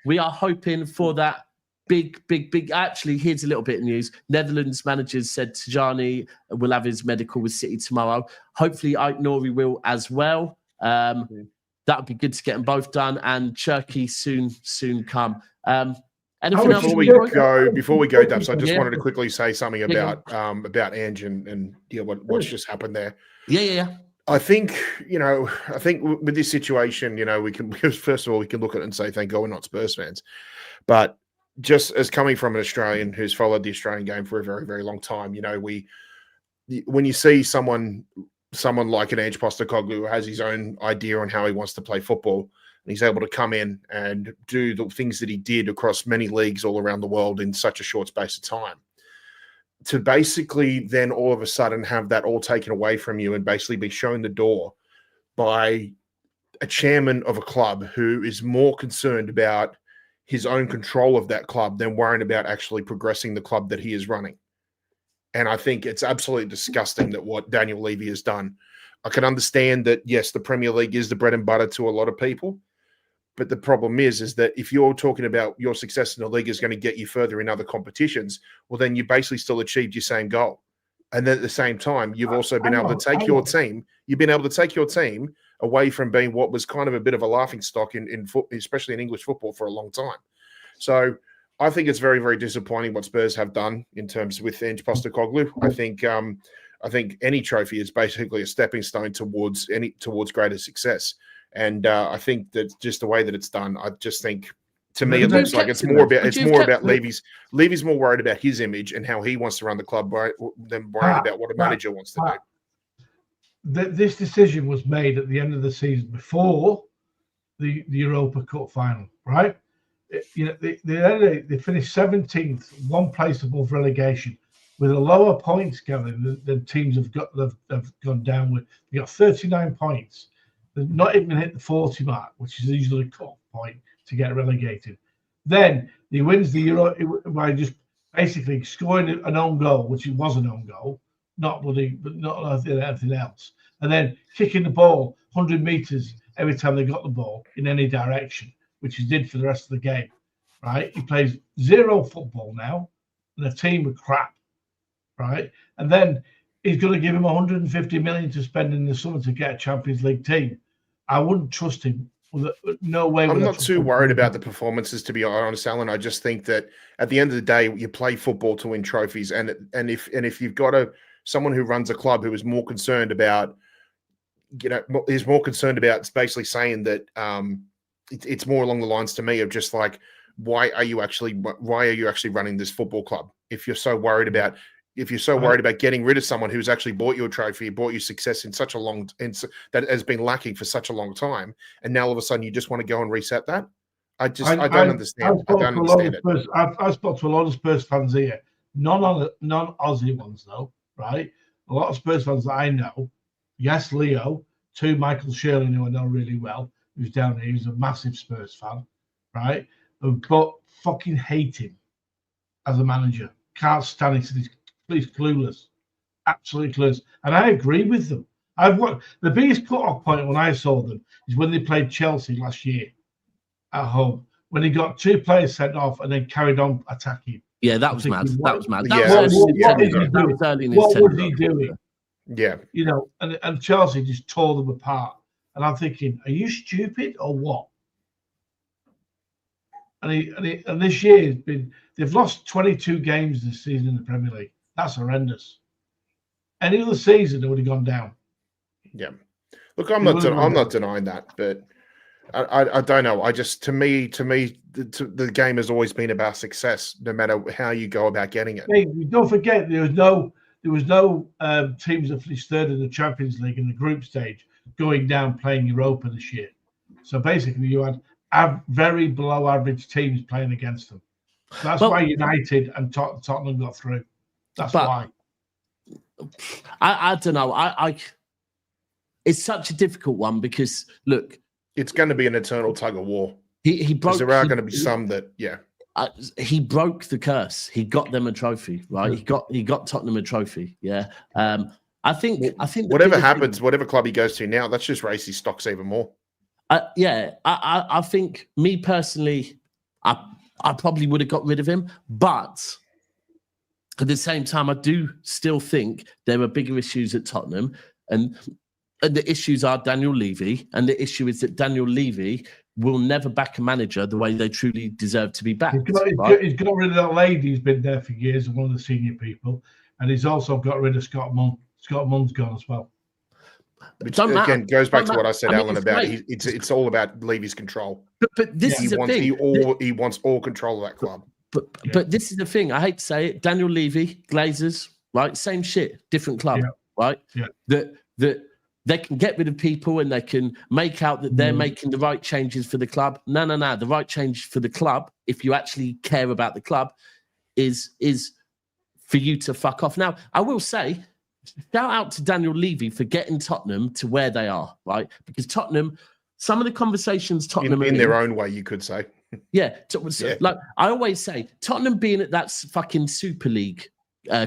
We are hoping for that big. Actually, here's a little bit of news. Netherlands managers said Teijanni will have his medical with City tomorrow. Hopefully, Ait Nouri will as well. That would be good to get them both done. And Cherki soon come. Before we go, Dubs, I just wanted to quickly say something about Ange and what's just happened there. Yeah. I think with this situation, we can first of all we can look at it and say thank God we're not Spurs fans, but just as coming from an Australian who's followed the Australian game for a very, very long time, when you see someone like an Ange Postecoglou who has his own idea on how he wants to play football, and he's able to come in and do the things that he did across many leagues all around the world in such a short space of time, to basically then all of a sudden have that all taken away from you and basically be shown the door by a chairman of a club who is more concerned about his own control of that club than worrying about actually progressing the club that he is running. And I think it's absolutely disgusting that what Daniel Levy has done. I can understand that, yes, the Premier League is the bread and butter to a lot of people. But the problem is that if you're talking about your success in the league is going to get you further in other competitions, well, then you basically still achieved your same goal. And then at the same time, you've also been able to take your team. You've been able to take your team away from being what was kind of a bit of a laughingstock in especially in English football for a long time. So I think it's very, very disappointing what Spurs have done in terms with Ange Postecoglou. I think any trophy is basically a stepping stone towards greater success. And I think that just the way that it's done, I just think, to me, it looks like it's more about Levy's. Levy's more worried about his image and how he wants to run the club than worried about what a manager wants to do. This decision was made at the end of the season before the Europa Cup final, right? They finished 17th, one place above relegation, with a lower points gathering than teams have gone down with. They got 39 points. They've not even hit the 40 mark, which is usually a cut point to get relegated. Then he wins the Euro by just basically scoring an own goal, which it was an own goal, not anything else, and then kicking the ball 100 meters every time they got the ball in any direction, which he did for the rest of the game, right? He plays zero football now, and the team are crap, right? And then he's going to give him 150 million to spend in the summer to get a Champions League team. I wouldn't trust him. No way. I'm not too worried about the performances, to be honest, Alan. I just think that at the end of the day, you play football to win trophies, and if you've got someone who runs a club who is more concerned about, it's basically saying that it's more along the lines to me of just like, why are you actually running this football club if you're so worried about getting rid of someone who's actually bought you a trophy, bought you success in such a long that has been lacking for such a long time, and now all of a sudden you just want to go and reset that? I don't understand. I don't understand it. I spoke to a lot of Spurs fans here, non-Aussie ones though, right? A lot of Spurs fans that I know. Yes, Leo, to Michael Shirley, who I know really well, who's down here. He's a massive Spurs fan, right? But fucking hate him as a manager. Can't stand it. He's clueless, absolutely clueless. And I agree with them. The biggest cut-off point when I saw them is when they played Chelsea last year at home, when he got 2 players sent off and then carried on attacking. Yeah, that was mad. That was mad. What was he doing? Yeah. And Chelsea just tore them apart. And I'm thinking, are you stupid or what? And this year they've lost 22 games this season in the Premier League. That's horrendous. Any other season, they would have gone down. Yeah. Look, I'm not denying that, but I don't know. To me, the game has always been about success, no matter how you go about getting it. Hey, don't forget, there was no teams that finished third in the Champions League in the group stage going down playing Europa this year. So basically, you had very below average teams playing against them. That's why United and Tottenham got through. That's why. I don't know. It's such a difficult one because look, it's going to be an eternal tug of war. He broke. There are going to be some that, he broke the curse. He got them a trophy, right? He got Tottenham a trophy. Yeah. I think whatever happens, whatever club he goes to now, let's just raise his stocks even more. I think me personally, I probably would have got rid of him, but at the same time, I do still think there are bigger issues at Tottenham, and the issues are Daniel Levy, and the issue is that Daniel Levy will never back a manager the way they truly deserve to be backed. He's got rid of that lady who's been there for years, and one of the senior people, and he's also got rid of Scott Munn. Scott Munn's gone as well. Which again goes back to what I said, Alan, about it's all about Levy's control. But this is the thing. He wants all control of that club. But this is the thing. I hate to say it. Daniel Levy, Glazers, right? Same shit, different club, right? Yeah. That they can get rid of people and they can make out that they're making the right changes for the club. No. The right change for the club, if you actually care about the club, is for you to fuck off. Now, I will say, shout out to Daniel Levy for getting Tottenham to where they are, right? Because Tottenham, some of the conversations Tottenham in their own way, you could say. Yeah. Like I always say, Tottenham being at that fucking Super League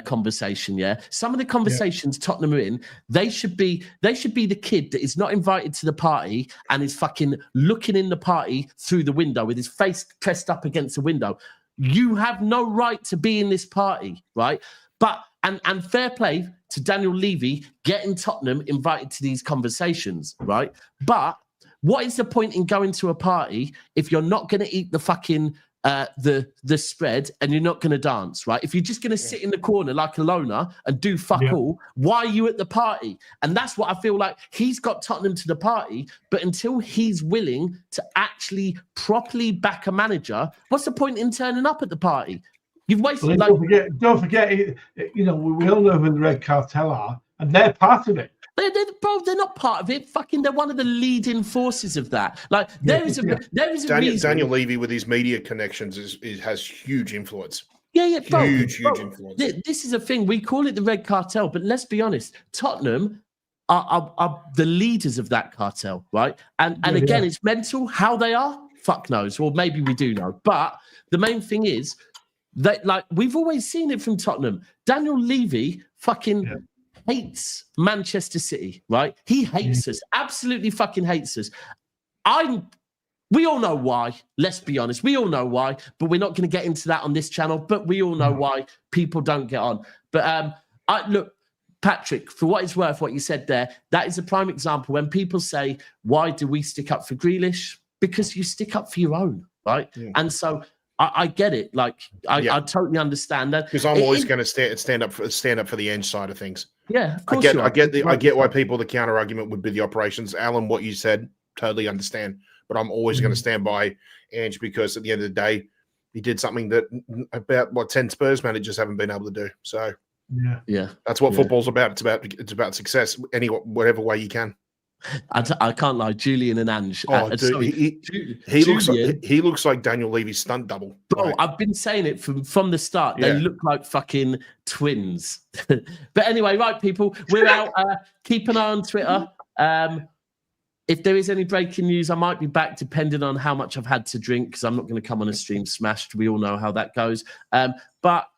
conversation, some of the conversations Tottenham are in, they should be the kid that is not invited to the party and is fucking looking in the party through the window with his face pressed up against the window. You have no right to be in this party, right? But and fair play to Daniel Levy getting Tottenham invited to these conversations, right? But what is the point in going to a party if you're not going to eat the fucking the spread and you're not going to dance, right? If you're just going to sit in the corner like a loner and do fuck all, why are you at the party? And that's what I feel like. He's got Tottenham to the party, but until he's willing to actually properly back a manager, what's the point in turning up at the party? You've wasted. Well, don't forget. We all know who the Red Cartel are, and they're part of it. They're not part of it. Fucking, they're one of the leading forces of that. Like there is a reason. Daniel Levy with his media connections has huge influence. Bro, huge influence. This is a thing. We call it the Red Cartel, but let's be honest. Tottenham are the leaders of that cartel, right? And again, it's mental. How they are, fuck knows. Or maybe we do know. But the main thing is that, like, we've always seen it from Tottenham. Daniel Levy fucking hates Manchester City, right? He hates us, absolutely fucking hates us. We all know why, let's be honest. We all know why, but we're not going to get into that on this channel, but we all know why people don't get on. But look, Patrick, for what it's worth, what you said there, that is a prime example when people say, why do we stick up for Grealish? Because you stick up for your own, right? Yeah. And so I get it. Like, I totally understand that. Because I'm always going to stand up for the Ange side of things. Yeah, of course I get why people, the counter argument would be the operations. Alan, what you said, totally understand. But I'm always going to stand by Ange because at the end of the day, he did something that about 10 Spurs managers haven't been able to do. So yeah, that's what football's about. It's about success, whatever way you can. I can't lie, Julian and Ange. He looks like Daniel Levy's stunt double. Bro, I've been saying it from the start. They look like fucking twins. But anyway, right, people, we're out. Keep an eye on Twitter. If there is any breaking news, I might be back depending on how much I've had to drink because I'm not going to come on a stream smashed. We all know how that goes. But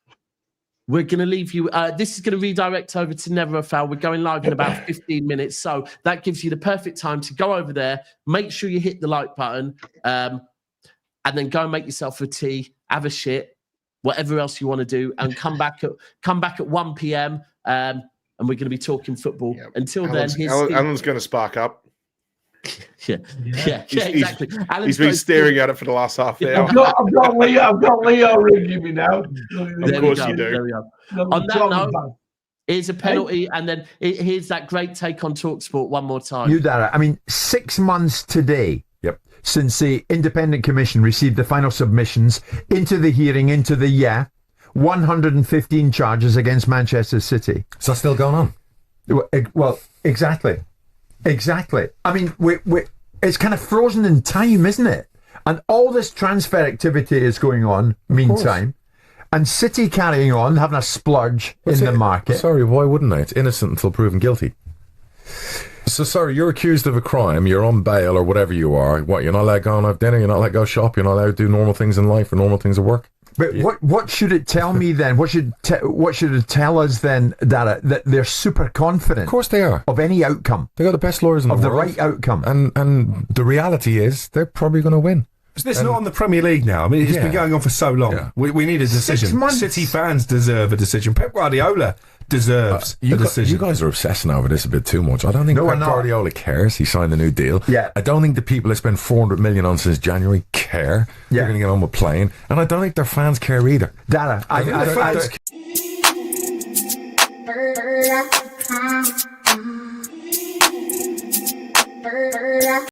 we're going to leave you. This is going to redirect over to Never a Foul. We're going live in about 15 minutes. So that gives you the perfect time to go over there. Make sure you hit the like button and then go and make yourself a tea, have a shit, whatever else you want to do, and come back at 1 p.m. And we're going to be talking football. Yeah. Until then, Alan's going to spark up. Yeah, exactly. He's been staring at it for the last half hour. I've got Leo ringing me now. Of course you do. On that note, here's a penalty, and then here's that great take on TalkSport one more time. You Dara, I mean, 6 months today. Yep. Since the Independent Commission received the final submissions into the hearing, 115 charges against Manchester City. Is that still going on? Well, exactly. I mean, it's kind of frozen in time, isn't it? And all this transfer activity is going on meantime. And City carrying on, having a splurge in the market. Sorry, why wouldn't they? It's innocent until proven guilty. So, sorry, you're accused of a crime, you're on bail or whatever you are. What, you're not allowed to go and have dinner, you're not allowed to go shop, you're not allowed to do normal things in life or normal things at work? But what should it tell me then? What should it tell us then, Dara, that they're super confident? Of course they are. Of any outcome. They got the best lawyers in the world. Of the right outcome. And the reality is they're probably going to win. Is this not on the Premier League now? I mean, it's been going on for so long. Yeah. We need a decision. 6 months. City fans deserve a decision. Pep Guardiola deserves a decision. You guys are obsessing over this a bit too much. I don't think Pep Guardiola cares. He signed a new deal. Yeah. I don't think the people that spent 400 million on since January care. They're going to get on with playing. And I don't think their fans care either. Dara, I think